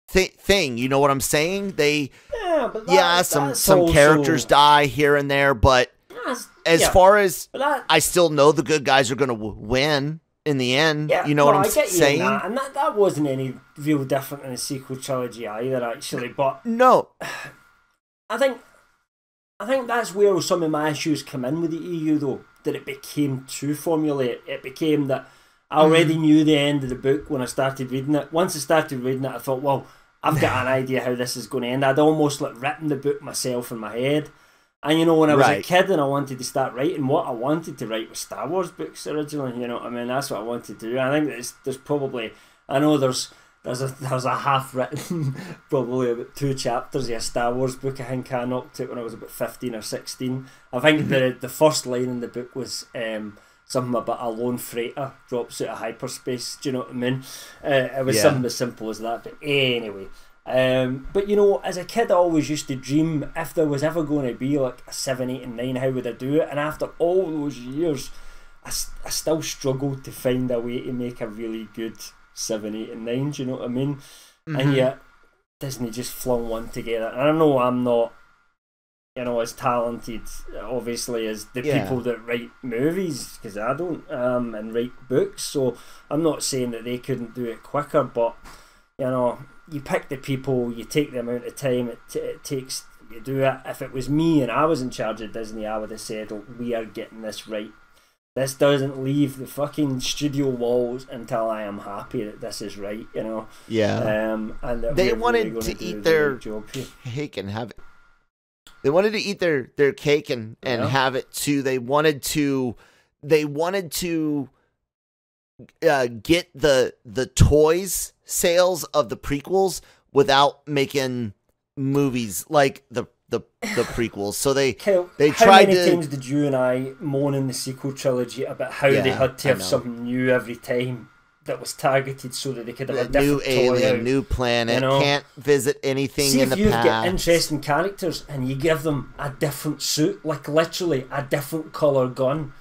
thing. You know what I'm saying? Some characters die here and there, but far as I still know the good guys are going to win in the end. You know what I'm saying? And that wasn't any real different in the sequel trilogy either, actually. But no, I think that's where some of my issues come in with the EU, though. That it became too formulaic. It became that I already knew the end of the book when I started reading it. Once I started reading it, I thought, well, I've got an idea how this is going to end. I'd almost written the book myself in my head. And when I was a kid and I wanted to start writing, what I wanted to write was Star Wars books originally. You know what I mean? That's what I wanted to do. I think there's probably, I know there's a half written, probably about 2 chapters of a Star Wars book. I think I knocked it when I was about 15 or 16. I think the first line in the book was something about a lone freighter drops out of hyperspace. Do you know what I mean? It was something as simple as that. But anyway. But as a kid I always used to dream if there was ever going to be like a 7, 8 and 9, how would I do it? And after all those years I still struggled to find a way to make a really good 7, 8 and 9, do you know what I mean? And yet Disney just flung one together. And I know I'm not as talented obviously as the people that write movies, because I don't, and write books, so I'm not saying that they couldn't do it quicker, but you pick the people, you take the amount of time it takes, you do it. If it was me and I was in charge of Disney, I would have said, we are getting this right. This doesn't leave the fucking studio walls until I am happy that this is right, Yeah. And they wanted to eat their cake and have it. They wanted to eat their cake and have it too. They wanted to get the toys sales of the prequels without making movies like the prequels. So they tried to. How many times did you and I moan in the sequel trilogy about how they had to have something new every time that was targeted so that they could have a different new alien, toy new planet, can't visit anything in the past. See if you get interesting characters and you give them a different suit, like literally a different colour gun,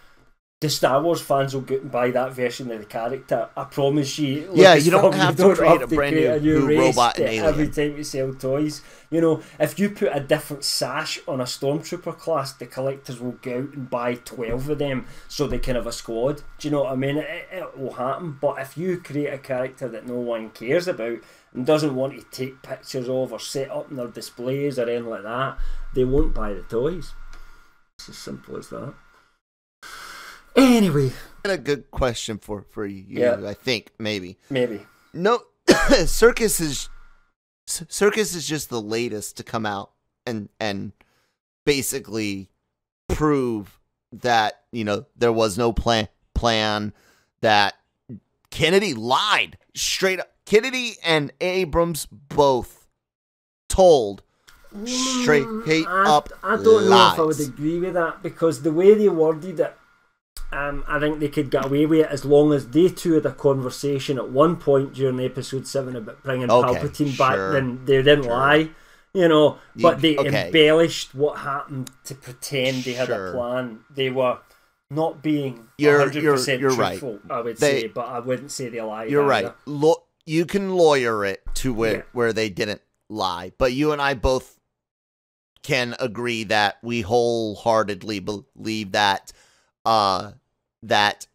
the Star Wars fans will get and buy that version of the character. I promise you. You don't have to create a brand new robot and alien every time you sell toys. If you put a different sash on a Stormtrooper class, the collectors will go out and buy 12 of them so they can have a squad. Do you know what I mean? It will happen. But if you create a character that no one cares about and doesn't want to take pictures of or set up in their displays or anything like that, they won't buy the toys. It's as simple as that. Anyway, a good question for you. I think maybe. No, Circus is just the latest to come out and basically prove that there was no plan, that Kennedy lied straight up. Kennedy and Abrams both told straight up. I don't know lies. if I would agree with that, because the way they worded it, I think they could get away with it as long as they two had a conversation at one point during episode 7 about bringing Palpatine back. Then they didn't lie, but they embellished what happened to pretend they had a plan. They were not being 100% truthful, right. I would say, but I wouldn't say they lied. You're either. Right. You can lawyer it to where they didn't lie, but you and I both can agree that we wholeheartedly believe that that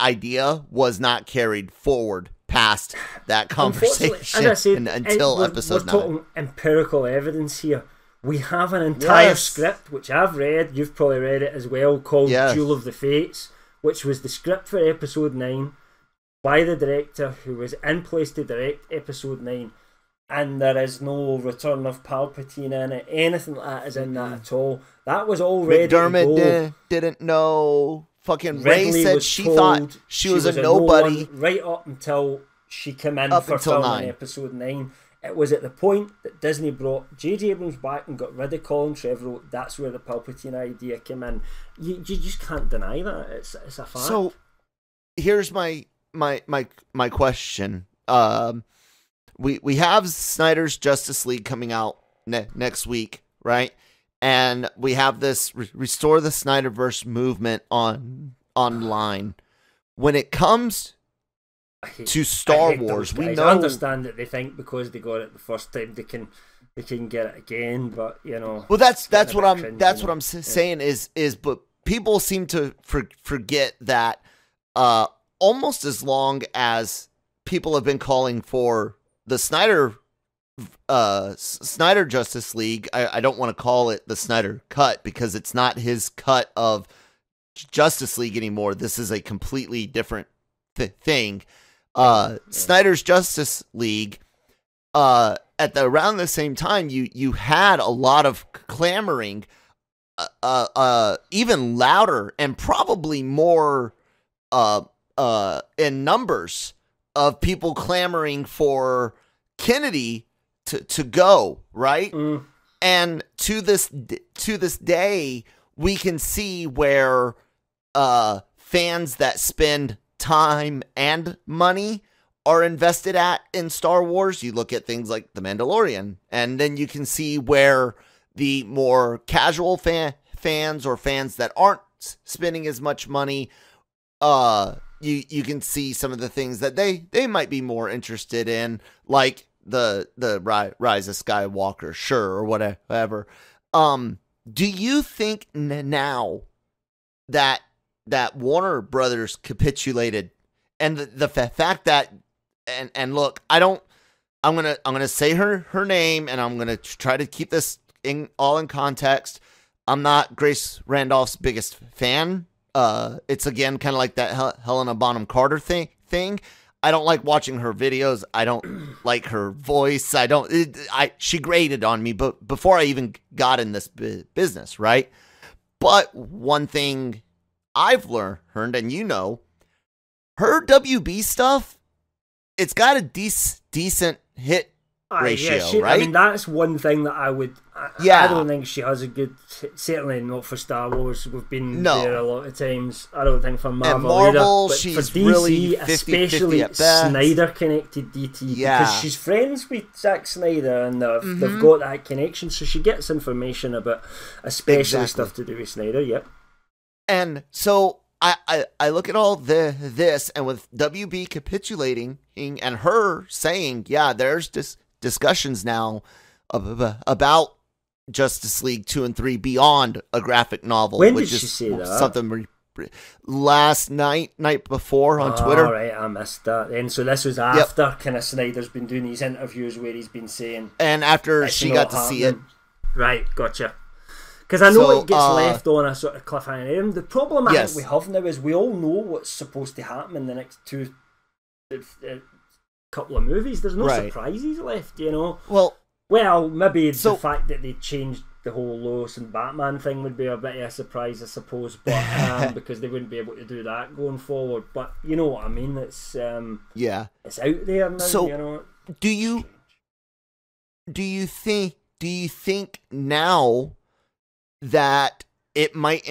idea was not carried forward past that conversation until episode 9. We're talking empirical evidence here. We have an entire script, which I've read, you've probably read it as well, called Duel of the Fates, which was the script for episode 9 by the director who was in place to direct episode 9. And there is no Return of Palpatine in it. Anything like that is in that at all. That was all ready McDermott to go. Didn't know. Fucking Ray said she thought she was a nobody. Right up until she came in for filming episode 9. it was at the point that Disney brought J.J. Abrams back and got rid of Colin Trevorrow. That's where the Palpatine idea came in. You just can't deny that. It's a fact. So here's my question. We have Snyder's Justice League coming out next week, right? And we have this Restore the Snyderverse movement online. When it comes to Star Wars, we know. I understand that they think because they got it the first time they can get it again, but you know. Well, that's what I'm saying is but people seem to forget that almost as long as people have been calling for the Snyder Justice League, I don't want to call it the Snyder Cut because it's not his cut of Justice League anymore. This is a completely different thing. Snyder's Justice League, around the same time, you had a lot of clamoring, even louder and probably more in numbers of people clamoring for Kennedy to go, right? And to this day, we can see where fans that spend time and money are invested in Star Wars. You look at things like The Mandalorian, and then you can see where the more casual fans or fans that aren't spending as much money, you can see some of the things that they might be more interested in, like the Rise of Skywalker, sure, or whatever. Do you think now that Warner Brothers capitulated, and the fact that and look, I'm gonna say her name, and I'm gonna try to keep this all in context. I'm not Grace Randolph's biggest fan. It's again kind of like that Helena Bonham Carter thing. I don't like watching her videos. I don't like her voice. She grated on me, but before I even got in this business, right? But one thing I've learned, and you know, her WB stuff, it's got a decent hit ratio, right? I mean, that's one thing that I would. I don't think she has a good. Certainly not for Star Wars. We've been there a lot of times. I don't think for Marvel. And Marvel, either, but she's for DC, really 50-50 especially at best. Snyder connected DT, because she's friends with Zack Snyder, and they've got that connection, so she gets information about, especially stuff to do with Snyder. Yep. And so I look at all this, and with WB capitulating and her saying, there's discussions now about Justice League 2 and 3 beyond a graphic novel. When did she say that? Something last night before on Twitter. All right, I missed that. And so this was after kind of Snyder's been doing these interviews where he's been saying, and after she got to see it. Right, gotcha. Because I know it gets left on a sort of cliffhanger. And the problem I think we have now is we all know what's supposed to happen in the next couple of movies. There's no surprises left, you know. Well, maybe the fact that they changed the whole Lois and Batman thing would be a bit of a surprise, I suppose, but because they wouldn't be able to do that going forward. But you know what I mean? It's it's out there now. So, you know. Do you think now that it might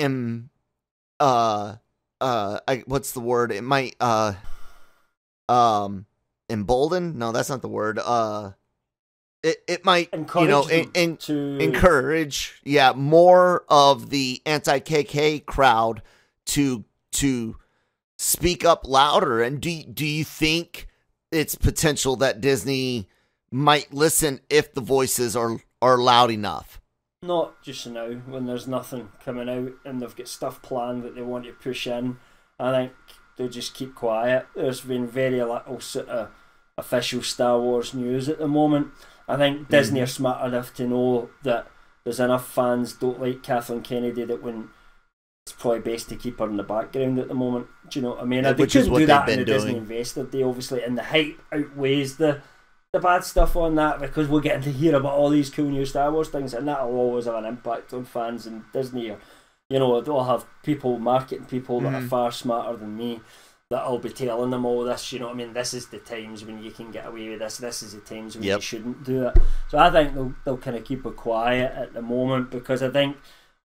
what's the word? It might embolden? No, that's not the word. It might encourage encourage more of the anti-KK crowd to speak up louder. And do you think it's potential that Disney might listen if the voices are loud enough? Not just now, when there's nothing coming out and they've got stuff planned that they want to push in. I think they'll just keep quiet. There's been very little sort of official Star Wars news at the moment. I think Disney are smart enough to know that there's enough fans don't like Kathleen Kennedy that when it's probably best to keep her in the background at the moment. Do you know what I mean? They couldn't do that in the Disney Investor Day, obviously, and the hype outweighs the bad stuff on that, because we're getting to hear about all these cool new Star Wars things, and that'll always have an impact on fans. And Disney, they'll have marketing people that are far smarter than me, that I'll be telling them all this. You know what I mean? This is the times when you can get away with this. This is the times when you shouldn't do it. So I think they'll kind of keep it quiet at the moment, because I think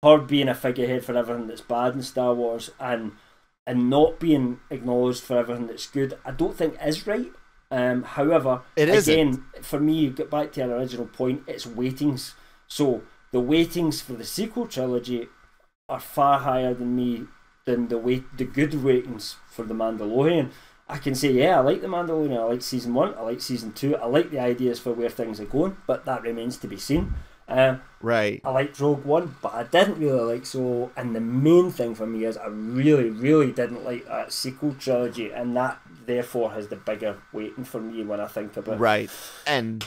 her being a figurehead for everything that's bad in Star Wars and not being acknowledged for everything that's good, I don't think is right. However, again, for me, get back to our original point, it's weightings. So the weightings for the sequel trilogy are far higher than the good ratings for The Mandalorian. I can say, yeah, I like The Mandalorian, I like season 1, I like season 2, I like the ideas for where things are going, but that remains to be seen. Right. I liked Rogue One, but I didn't really like Solo, and the main thing for me is I really, really didn't like that sequel trilogy, and that therefore has the bigger weighting for me when I think about it. Right. And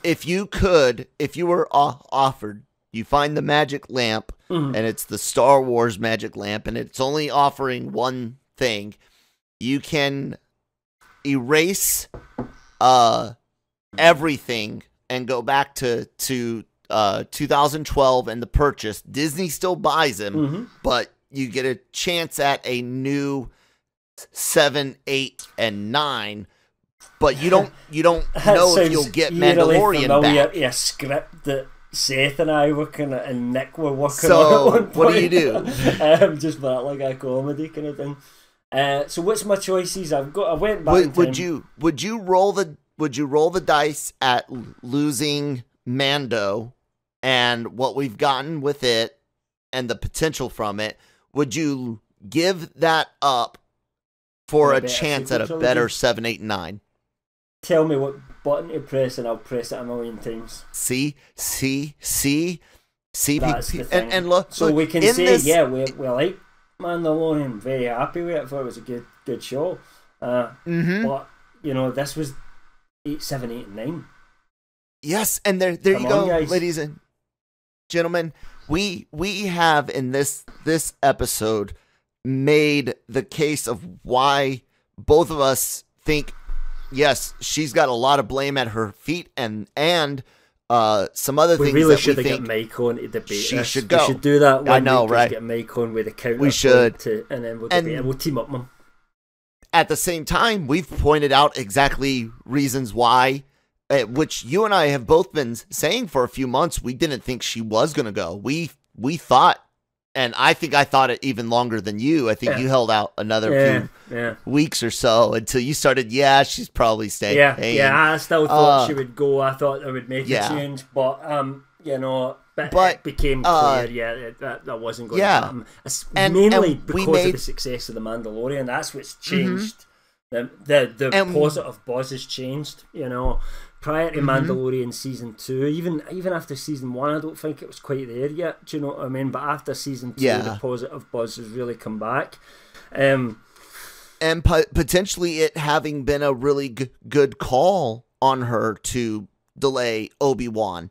if you were offered, you find the magic lamp, and it's the Star Wars magic lamp, and it's only offering one thing, you can erase everything and go back to 2012 and the purchase. Disney still buys them, but you get a chance at a new 7, 8, and 9. But you don't know if you'll get Mandalorian back. Yeah, script that Seth and I were kind of, and Nick were working on at one point. What do you do? Just that, like a comedy kind of thing. So what's my choices? I went back. Would you roll the dice at losing Mando and what we've gotten with it and the potential from it? Would you give that up for a chance at a better 7, 8, and 9? Tell me what button to press and I'll press it a million times. See, and look. So we can say, yeah, we like Mandalorian, very happy with it. Thought it was a good show. But you know, this was 8, 7, 8, and 9. Yes, and there you go, guys. Ladies and gentlemen. We have in this episode made the case of why both of us think, yes, she's got a lot of blame at her feet, and some other things really that should we think get Mike on to debate. She should go. We should do that. I know, right? Get Mike on with a counter. We should, and then we'll debate. We'll team up them. At the same time, we've pointed out exactly reasons why, which you and I have both been saying for a few months. We didn't think she was going to go. We thought. And I think I thought it even longer than you. I think you held out another few weeks or so until you started, she's probably staying. Yeah, I still thought she would go. I thought they would make a change. But, it became clear, that wasn't going to happen. Mainly because of the success of The Mandalorian. That's what's changed. The positive buzz has changed, you know. Prior to Mandalorian season 2, even after season 1, I don't think it was quite there yet. Do you know what I mean? But after season 2, the positive buzz has really come back, and potentially it having been a really good call on her to delay Obi-Wan,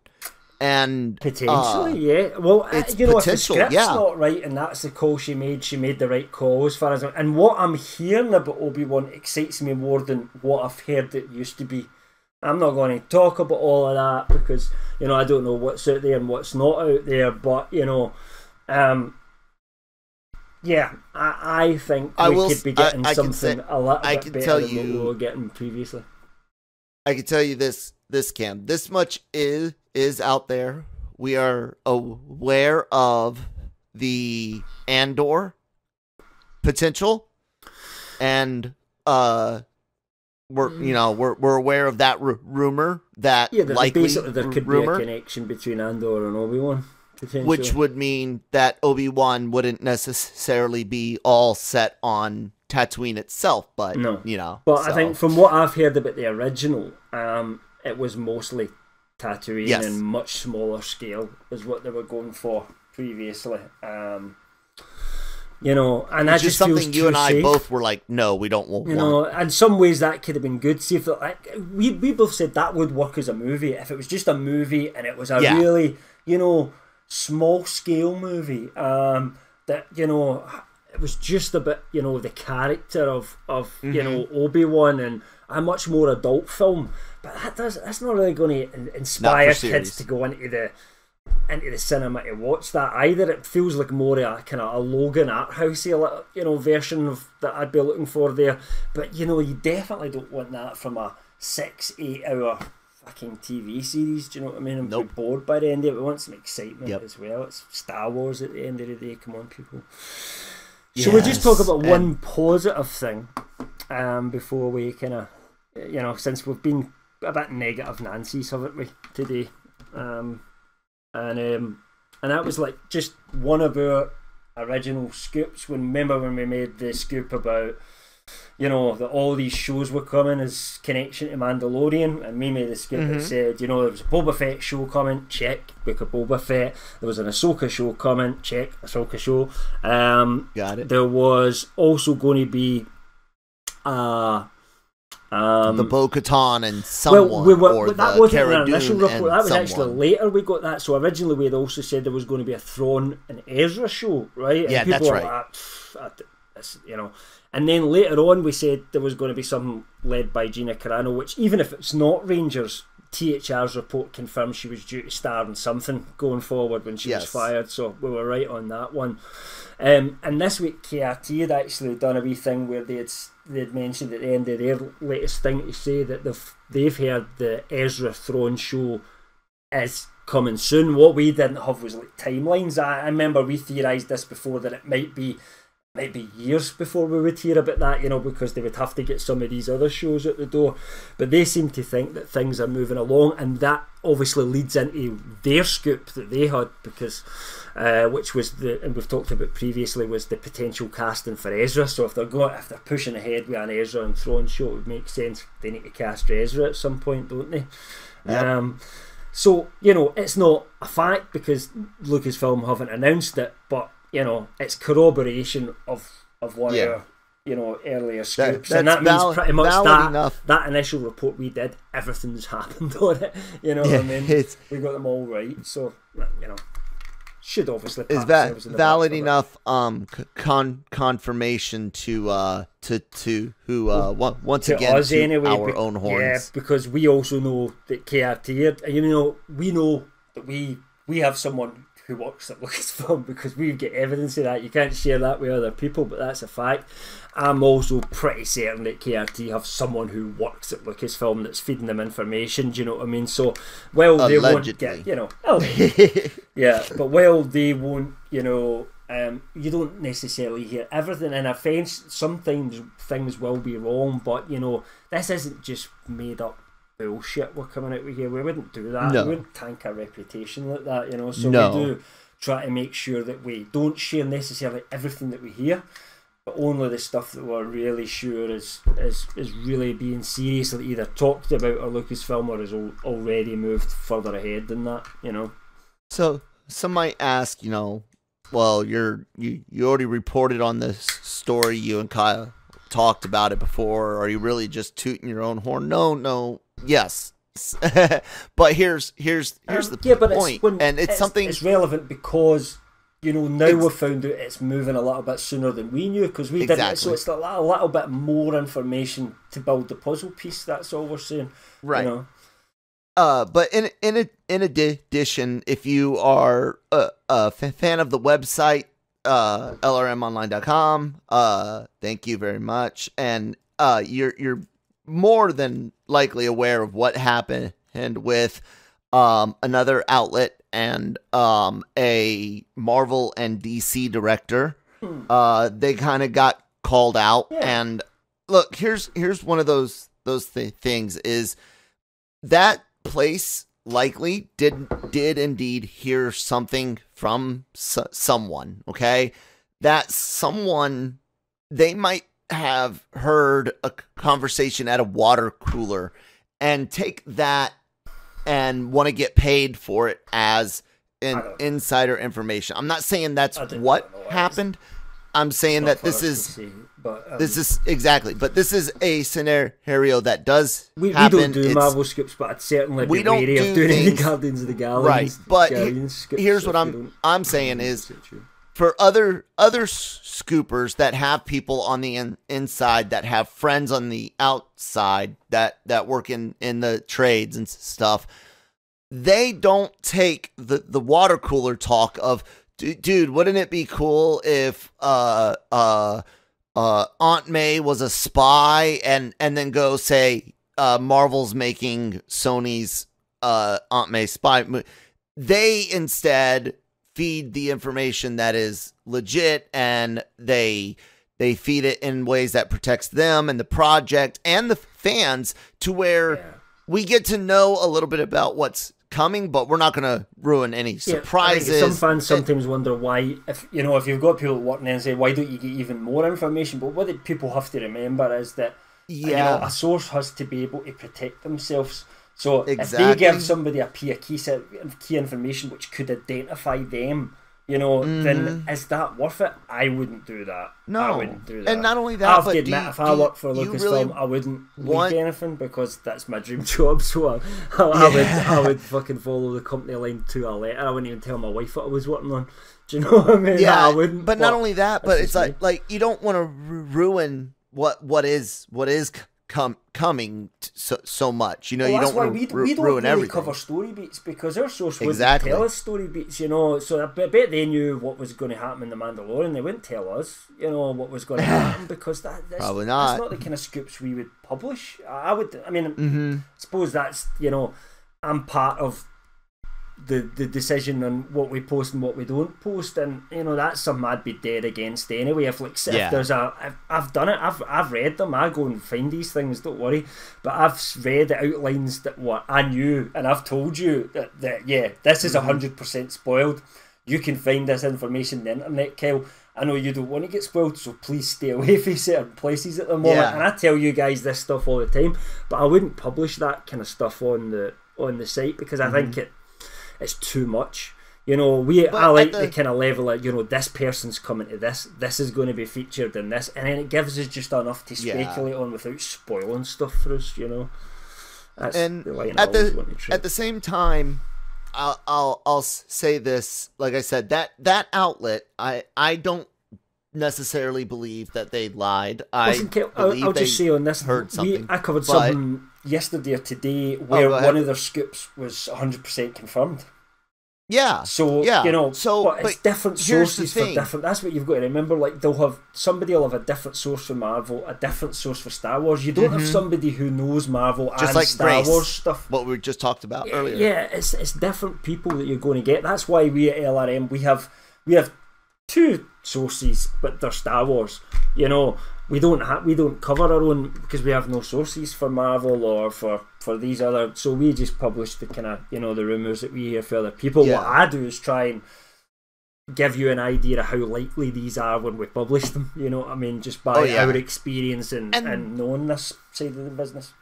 and potentially, Well, it's you know, potential, if the script's not right, and that's the call she made the right call as far as. And what I'm hearing about Obi-Wan excites me more than what I've heard it used to be. I'm not going to talk about all of that because, you know, I don't know what's out there and what's not out there. But, you know, I think we could be getting something a little bit better than what we were getting previously. I can tell you this, Cam. This much is out there. We are aware of the Andor potential, and we're aware of that rumor that likely basically there could be a connection between Andor and Obi-Wan, which would mean that Obi-Wan wouldn't necessarily be all set on Tatooine itself, but I think from what I've heard about the original, it was mostly Tatooine and much smaller scale is what they were going for previously. You know, and that's just something you and I safe. both were like, no, we don't want. You know, in some ways that could have been good. See, if we both said that would work as a movie if it was just a movie and it was a really, you know, small scale movie. That, you know, it was just about, you know, the character of you know, Obi-Wan and a much more adult film. But that's not really going to inspire kids to go into into the cinema to watch that either. It feels like more of a kind of a Logan art housey, you know, version of that I'd be looking for there. But you know, you definitely don't want that from a 6-8 hour fucking TV series. Do you know what I mean? I'm Nope. bored by the end of it. We want some excitement Yep. as well. It's Star Wars at the end of the day. Come on, people. Shall we just talk about one positive thing before we kind of, you know, since we've been a bit negative Nancy's, haven't we, today? And that was like just one of our original scoops. Remember when we made the scoop about, you know, that all these shows were coming as connection to Mandalorian, and we made a scoop that said, you know, there was a Boba Fett show coming, check, book of Boba Fett. There was an Ahsoka show coming, check, Ahsoka show. Got it. There was also going to be the Bo-Katan and someone, or that the wasn't Cara an initial Dune report. and That was someone. actually later we got that. So originally we had also said there was going to be a Thrawn and Ezra show, right? And Yeah, people that's were right. like, that's, you know. And then later on we said there was going to be something led by Gina Carano, which even if it's not Rangers, THR's report confirmed she was due to star in something going forward when she was fired. So we were right on that one. And this week KRT had actually done a wee thing where they'd mentioned at the end of their latest thing to say that they've heard the Ezra Thrawn show is coming soon. What we didn't have was like timelines. I remember we theorised this before, that it might be years before we would hear about that, you know, because they would have to get some of these other shows at the door. But they seem to think that things are moving along, and that obviously leads into their scoop that they had, because which was and we've talked about previously, was the potential casting for Ezra. So if they're pushing ahead with an Ezra and Thrawn show, it would make sense they need to cast Ezra at some point, don't they? Yep. So, you know, it's not a fact because Lucasfilm haven't announced it, but you know, it's corroboration of one of our, you know, earlier scoops, and that means pretty much that initial report we did, everything's happened on it. You know what I mean? We got them all right, so you know, should obviously is valid enough confirmation to who once again us to anyway, our own horns. Yeah, because we also know that KRT, you know, we know that we have someone who works at Lucasfilm, because we get evidence of that. You can't share that with other people, but that's a fact. I'm also pretty certain that KRT have someone who works at Lucasfilm that's feeding them information. Do you know what I mean? So, they won't get, you know, yeah, but they won't, you know, you don't necessarily hear everything. In offence, sometimes things will be wrong, but you know, this isn't just made up bullshit we're coming out with here. We wouldn't do that. We wouldn't tank our reputation like that, you know. So we do try to make sure that we don't share necessarily everything that we hear, but only the stuff that we're really sure is really being seriously either talked about or Lucasfilm, or has already moved further ahead than that, you know. So some might ask, you know, well, you already reported on this story, you and Kyle talked about it before. Are you really just tooting your own horn? No. Yes. But here's the point. And it's something, it's relevant because, you know, now we've found out it's moving a little bit sooner than we knew, because we didn't. So it's a little bit more information to build the puzzle piece. That's all we're saying, right? You know? But in addition, if you are a fan of the website, lrmonline.com, thank you very much, and you're more than likely aware of what happened with another outlet and a Marvel and DC director. They kind of got called out, and look, here's one of those things is that place likely did indeed hear something from someone. Okay, that someone, they might have heard a conversation at a water cooler and take that and want to get paid for it as insider information. I'm not saying that's what happened. I'm saying that this is exactly, but this is a scenario that does happen. We don't do Marvel scripts, but I'd certainly be wary of doing any Guardians of the Galaxy. Right, but here's what I'm saying is, for other scoopers that have people on the inside, that have friends on the outside that work in the trades and stuff, they don't take the water cooler talk of, dude, wouldn't it be cool if Aunt May was a spy, and then go say Marvel's making Sony's Aunt May spy movie. They instead feed the information that is legit, and they feed it in ways that protects them and the project and the fans, to where we get to know a little bit about what's coming, but we're not going to ruin any surprises. Some fans sometimes wonder why, if you've got people working there and say, why don't you get even more information? But what people have to remember is that a source has to be able to protect themselves. So if they give somebody a key information which could identify them, then is that worth it? I wouldn't do that. No, I wouldn't do that. And not only that, I have to admit, if I worked for Lucasfilm, I wouldn't leak anything, because that's my dream job. So I would fucking follow the company line to a letter. I wouldn't even tell my wife what I was working on. Do you know what I mean? Yeah, I wouldn't. But not only that, but it's like you don't want to ruin what is coming so much. You don't want to ruin everything. We cover story beats, because our source wouldn't tell us story beats. So I bet they knew what was going to happen in The Mandalorian. They wouldn't tell us, what was going to happen, because that's probably not. That's not the kind of scoops we would publish. I suppose that's, I'm part of the decision on what we post and what we don't post, and that's something I'd be dead against anyway. If there's I've done it, I've read them. I go and find these things, don't worry. But I've read the outlines that what I knew, and I've told you that this is 100% spoiled. You can find this information on the internet, Kyle. I know you don't want to get spoiled, so please stay away from certain places at the moment. And I tell you guys this stuff all the time, but I wouldn't publish that kind of stuff on the site, because I think it's too much. I like the kind of level of, this person's coming to this is going to be featured in this, and then it gives us just enough to speculate on without spoiling stuff for us. That's and the line at the same time, I'll say this. Like I said, that outlet, I don't necessarily believe that they lied. I'll just say on this, heard something. I covered something yesterday or today where one of their scoops was 100% confirmed. Yeah. So but it's different sources for different. That's what you've got to remember. Like, somebody will have a different source for Marvel, a different source for Star Wars. You don't have somebody who knows Marvel just and like Star Wars stuff. What we just talked about earlier. Yeah, it's different people that you're going to get. That's why we at LRM we have two sources, but they're Star Wars. We don't cover our own, because we have no sources for Marvel or for these other. So we just publish the kind of the rumors that we hear for other people. Yeah. What I do is try and give you an idea of how likely these are when we publish them. You know what I mean? Just by our experience and knowing this side of the business.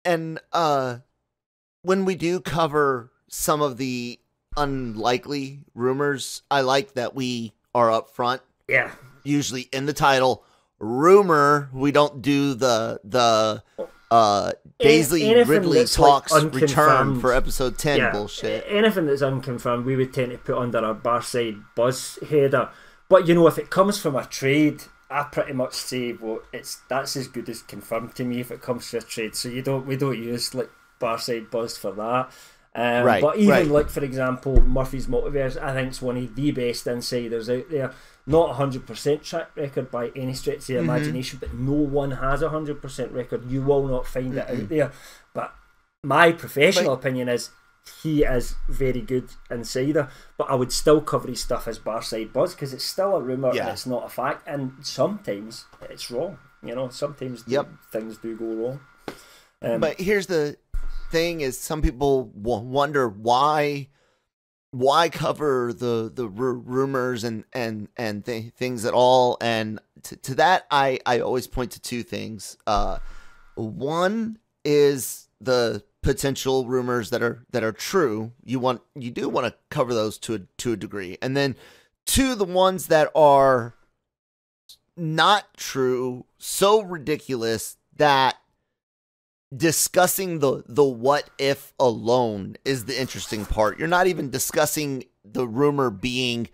And when we do cover some of the unlikely rumors, I like that we are up front. Yeah. Usually in the title, rumor. We don't do the Daisy Ridley talks like return for episode 10 bullshit. Anything that's unconfirmed, we would tend to put under our Barside Buzz header. But if it comes from a trade, I pretty much say, well, that's as good as confirmed to me if it comes to a trade. So we don't use like Barside Buzz for that. But even like, for example, Murphy's Multiverse, I think it's one of the best insiders out there. Not 100% track record by any stretch of the imagination, but no one has a 100% record. You will not find it out there. But my professional opinion is he is very good insider, but I would still cover his stuff as Barside Buzz, because it's still a rumour and it's not a fact, and sometimes it's wrong. Sometimes things do go wrong. But here's the thing: is some people wonder why cover the rumors and things at all, and to that I always point to two things. One is the potential rumors that are true. You do want to cover those to a degree, and then two, the ones that are not true, so ridiculous that discussing the what if alone is the interesting part. You're not even discussing the rumor being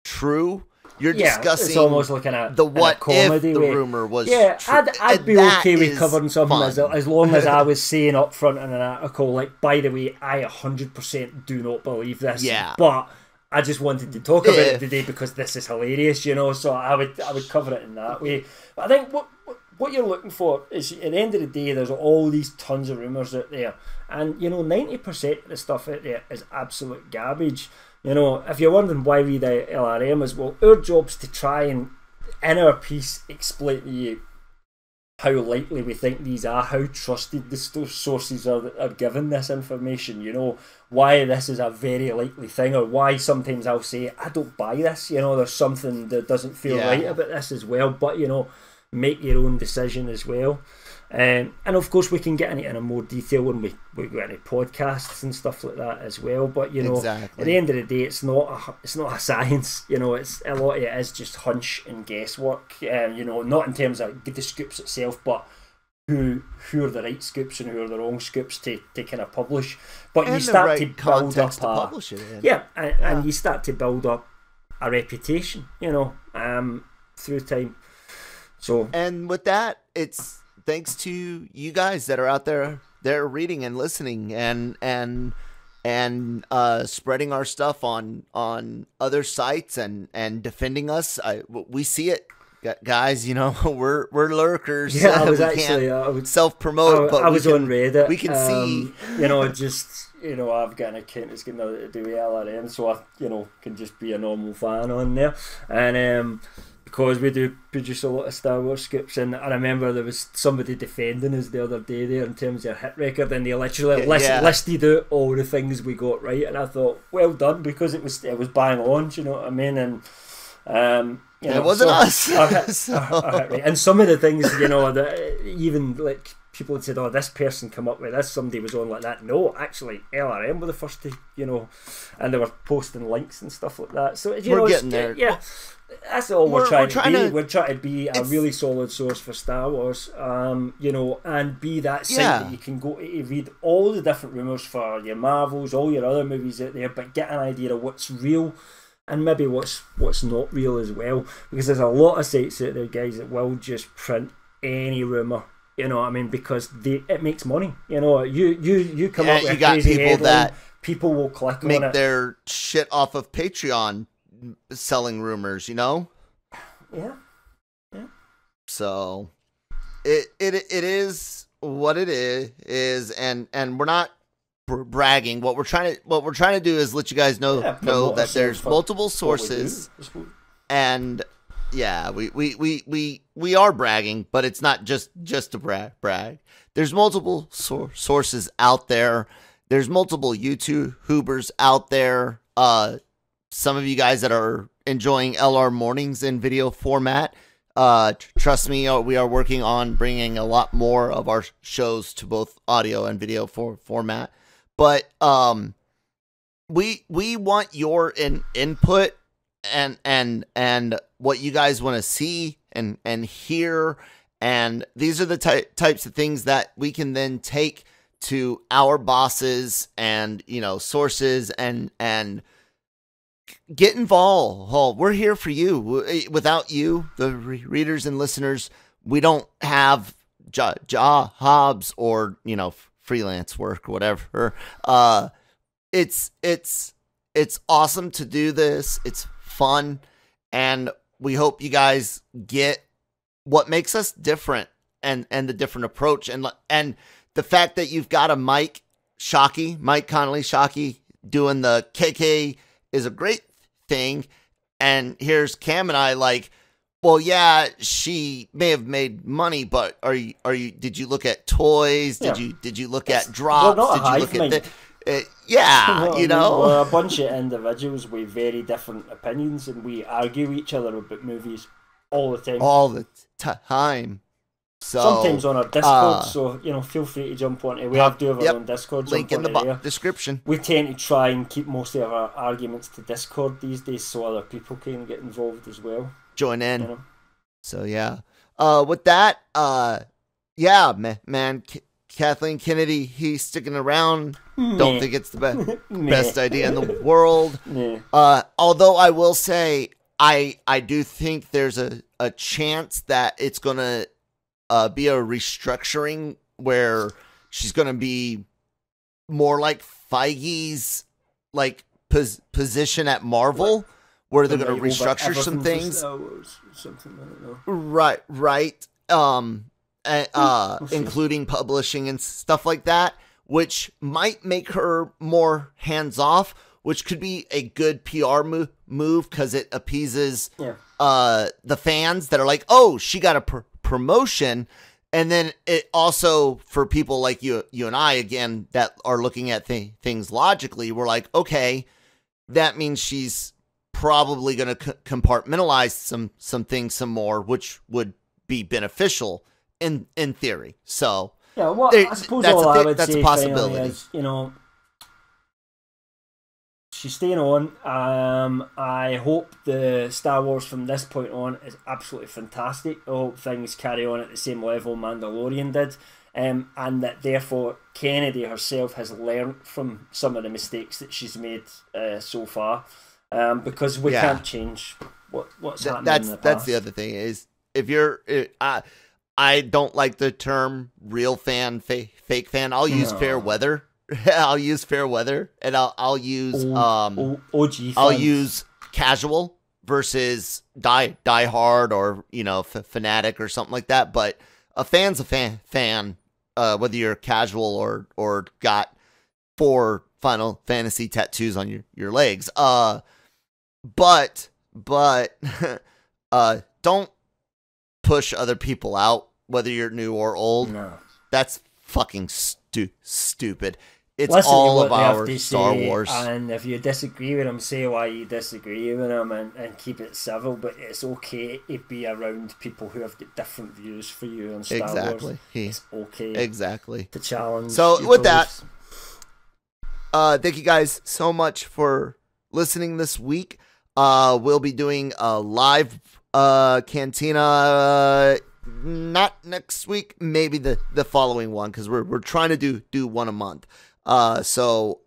true. You're discussing it's almost like the what if the rumor was true. I'd be okay with covering something as long as I was saying up front in an article, like, by the way, I 100% do not believe this. Yeah. But I just wanted to talk about it today because this is hilarious, you know, so I would cover it in that way. But I think what you're looking for is, at the end of the day, there's all these tons of rumours out there. And, you know, 90% of the stuff out there is absolute garbage. You know, if you're wondering why we do LRM, as well, our job's to try and, in our piece, explain to you how likely we think these are, how trusted the sources are given this information, you know, why this is a very likely thing, or why sometimes I'll say, I don't buy this, you know, there's something that doesn't feel right about this as well, but, you know, make your own decision as well. And of course we can get into it in more detail when we go into podcasts and stuff like that as well. But you know, at the end of the day, it's not a science. You know, it's a lot of it is just hunch and guesswork. You know, not in terms of the scoops itself, but who are the right scoops and who are the wrong scoops to kind of publish. But and you start to build up publish it in. And you start to build up a reputation. You know, through time. So and with that, it's thanks to you guys that are out there, they're reading and listening and spreading our stuff on other sites and defending us. We see it, guys. You know, we're lurkers. Yeah, I was actually self-promote, but I was on Reddit. We can see, you know, just you know, I've got an account that's got nothing to do with LRM, so I can just be a normal fan on there, and because we do produce a lot of Star Wars scripts, and I remember there was somebody defending us the other day there in terms of hit record, and they literally listed out all the things we got right, and I thought, well done, because it was bang on, do you know what I mean? And you know, it wasn't us. Right. And some of the things, you know, that even like people had said, oh, this person come up with this, somebody was on like that. No, actually, LRM were the first to, you know, and they were posting links and stuff like that. So we're getting there. Yeah. That's all we're trying to be. We're trying to be a really solid source for Star Wars, you know, and be that site that you can go to read all the different rumours for your Marvels, all your other movies out there, but get an idea of what's real and maybe what's not real as well. Because there's a lot of sites out there, guys, that will just print any rumour. You know what I mean? Because it makes money. You know, you come up with a crazy headline, that people will click on it. Make their shit off of Patreon selling rumors, you know? Yeah. So it is what it is, and we're not bragging. What we're trying to do is let you guys know that there's multiple sources, and we are bragging, but it's not just to brag. There's multiple sources out there. There's multiple YouTubers out there. Some of you guys that are enjoying LR mornings in video format, trust me, we are working on bringing a lot more of our shows to both audio and video format. But we want your input and what you guys want to see and hear, and these are the types of things that we can then take to our bosses and, you know, sources and get involved. We're here for you. Without you, the readers and listeners, we don't have jobs or, you know, freelance work or whatever. It's awesome to do this. It's fun, and we hope you guys get what makes us different and the different approach and the fact that you've got a Mike Connolly Shockey doing the KK is a great thing, and here's Cam and I like, well, yeah, she may have made money, but are you did you look at toys? Did you look at drops? Did you look at you know, we're a bunch of individuals with very different opinions, and we argue with each other about movies all the time. So sometimes on our Discord, so you know, feel free to jump on it. We have our own Discord. Link in the description. We tend to try and keep most of our arguments to Discord these days, so other people can get involved as well. Join in. You know? So yeah. With that, man, Kathleen Kennedy, he's sticking around. Don't think it's the best idea in the world. Although I will say, I do think there's a chance that it's gonna be a restructuring where she's gonna be more like Feige's like position at Marvel, where they're gonna restructure some things. Something, I don't know. Right. Including publishing and stuff like that, which might make her more hands-off, which could be a good PR move because it appeases the fans that are like, oh, she got a promotion. And then it also, for people like you and I, again, that are looking at things logically, we're like, okay, that means she's probably going to compartmentalize some things some more, which would be beneficial in theory. So yeah, well, I suppose that's a possibility. Is, she's staying on. I hope the Star Wars from this point on is absolutely fantastic. I hope things carry on at the same level Mandalorian did, and that therefore Kennedy herself has learned from some of the mistakes that she's made so far. Because we can't change what's happening in the past. That's the other thing is, if you're, I don't like the term real fan, fake fan. I'll use fair weather. I'll use fair weather, and I'll use OG fans. I'll use casual versus die hard or fanatic or something like that. But a fan's a fan, whether you're casual or got 4 Final Fantasy tattoos on your legs. But don't push other people out, whether you're new or old. No. That's fucking stupid. It's all of our Star Wars. And if you disagree with them, say why you disagree with them and keep it civil. But it's okay to be around people who have got different views for you on Star Wars. It's okay. Exactly. To challenge. So with that, thank you guys so much for listening this week. We'll be doing a live Cantina, not next week, maybe the following one, because we're trying to do one a month. So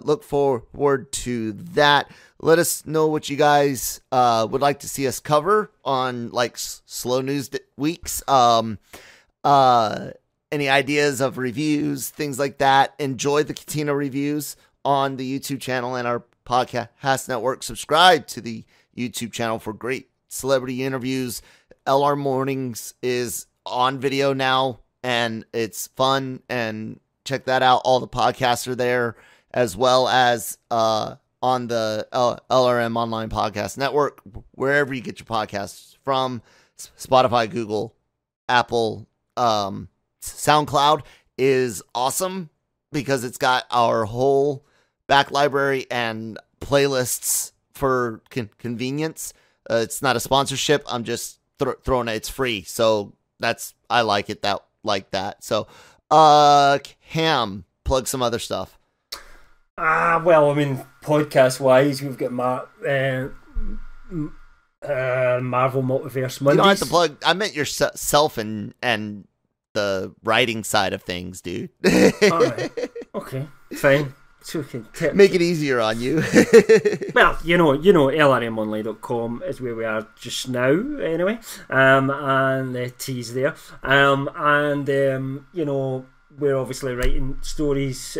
look forward to that. Let us know what you guys would like to see us cover on like slow news weeks. Any ideas of reviews, things like that. Enjoy the Cantina reviews on the YouTube channel and our podcast network. Subscribe to the YouTube channel for great celebrity interviews. LR Mornings is on video now, and it's fun, and check that out. All the podcasts are there, as well as on the LRM Online Podcast Network, wherever you get your podcasts from. Spotify, Google, Apple, SoundCloud is awesome because it's got our whole back library and playlists for convenience. It's not a sponsorship. I'm just throwing it. It's free, so I like it like that. So, Cam, plug some other stuff. Well, I mean, podcast wise, we've got Marvel Multiverse Mondays. You don't have to plug. I meant yourself and the writing side of things, dude. All right. Okay, fine. So we can make it easier on you. Well, LRMonline.com is where we are just now, anyway. And the tease there. We're obviously writing stories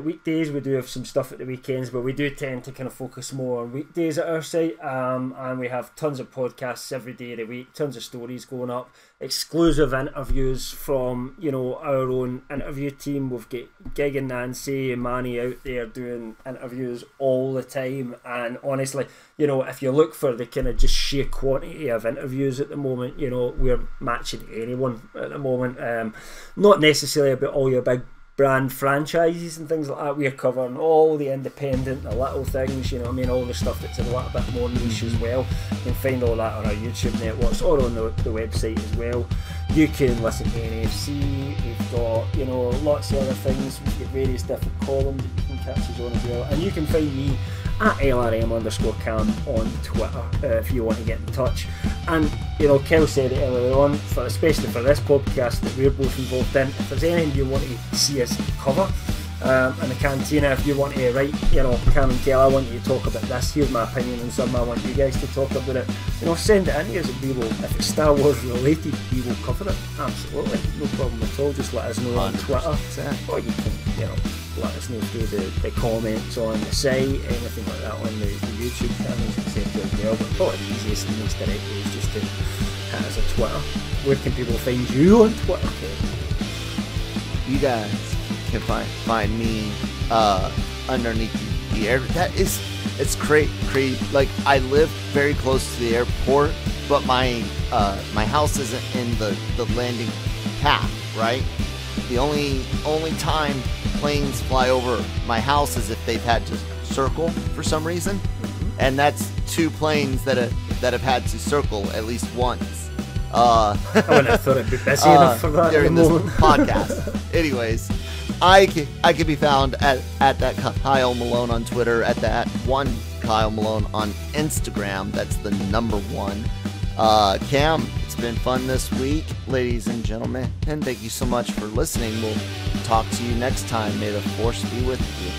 weekdays. We do have some stuff at the weekends, but we do tend to kind of focus more on weekdays at our site. And we have tons of podcasts every day of the week, tons of stories going up, exclusive interviews from our own interview team. We've got Gig and Nancy and Manny out there doing interviews all the time. And honestly, if you look for the kind of just sheer quantity of interviews at the moment, we're matching anyone at the moment. Not necessarily about all your big brand franchises and things like that. We're covering all the independent, the little things, all the stuff that's a little bit more niche as well. You can find all that on our YouTube networks or on the website as well. You can listen to NFC. We've got, lots of other things. We've got various different columns that you can catch us on as well. And you can find me at LRM_Cam on Twitter if you want to get in touch. And Kel said it earlier on, especially for this podcast that we're both involved in, if there's anything you want to see us cover, in the Cantina, if you want to write, you know, Cam and Kel, I want you to talk about this, here's my opinion on something, I want you guys to talk about it, you know, send it in to us, we will, if it's Star Wars related, we will cover it, absolutely, no problem at all. Just let us know on Twitter, or you can, you know, let us know through the comments on the site, anything like that on the YouTube channels, etc. as well. But probably the easiest and most direct way is just to hit us on Twitter. Where can people find you on Twitter, Ken? You guys can find me underneath the air. It's crazy. Like, I live very close to the airport, but my house isn't in the landing path, right? The only time planes fly over my house is if they've had to circle for some reason, and that's 2 planes that have had to circle at least once. I wouldn't have thought it'd be busy enough for that during this podcast. Anyways, I can be found at that Kyle Malone on Twitter, at that one Kyle Malone on Instagram. That's the #1. Cam, it's been fun this week, ladies and gentlemen, and thank you so much for listening. We'll talk to you next time. May the Force be with you.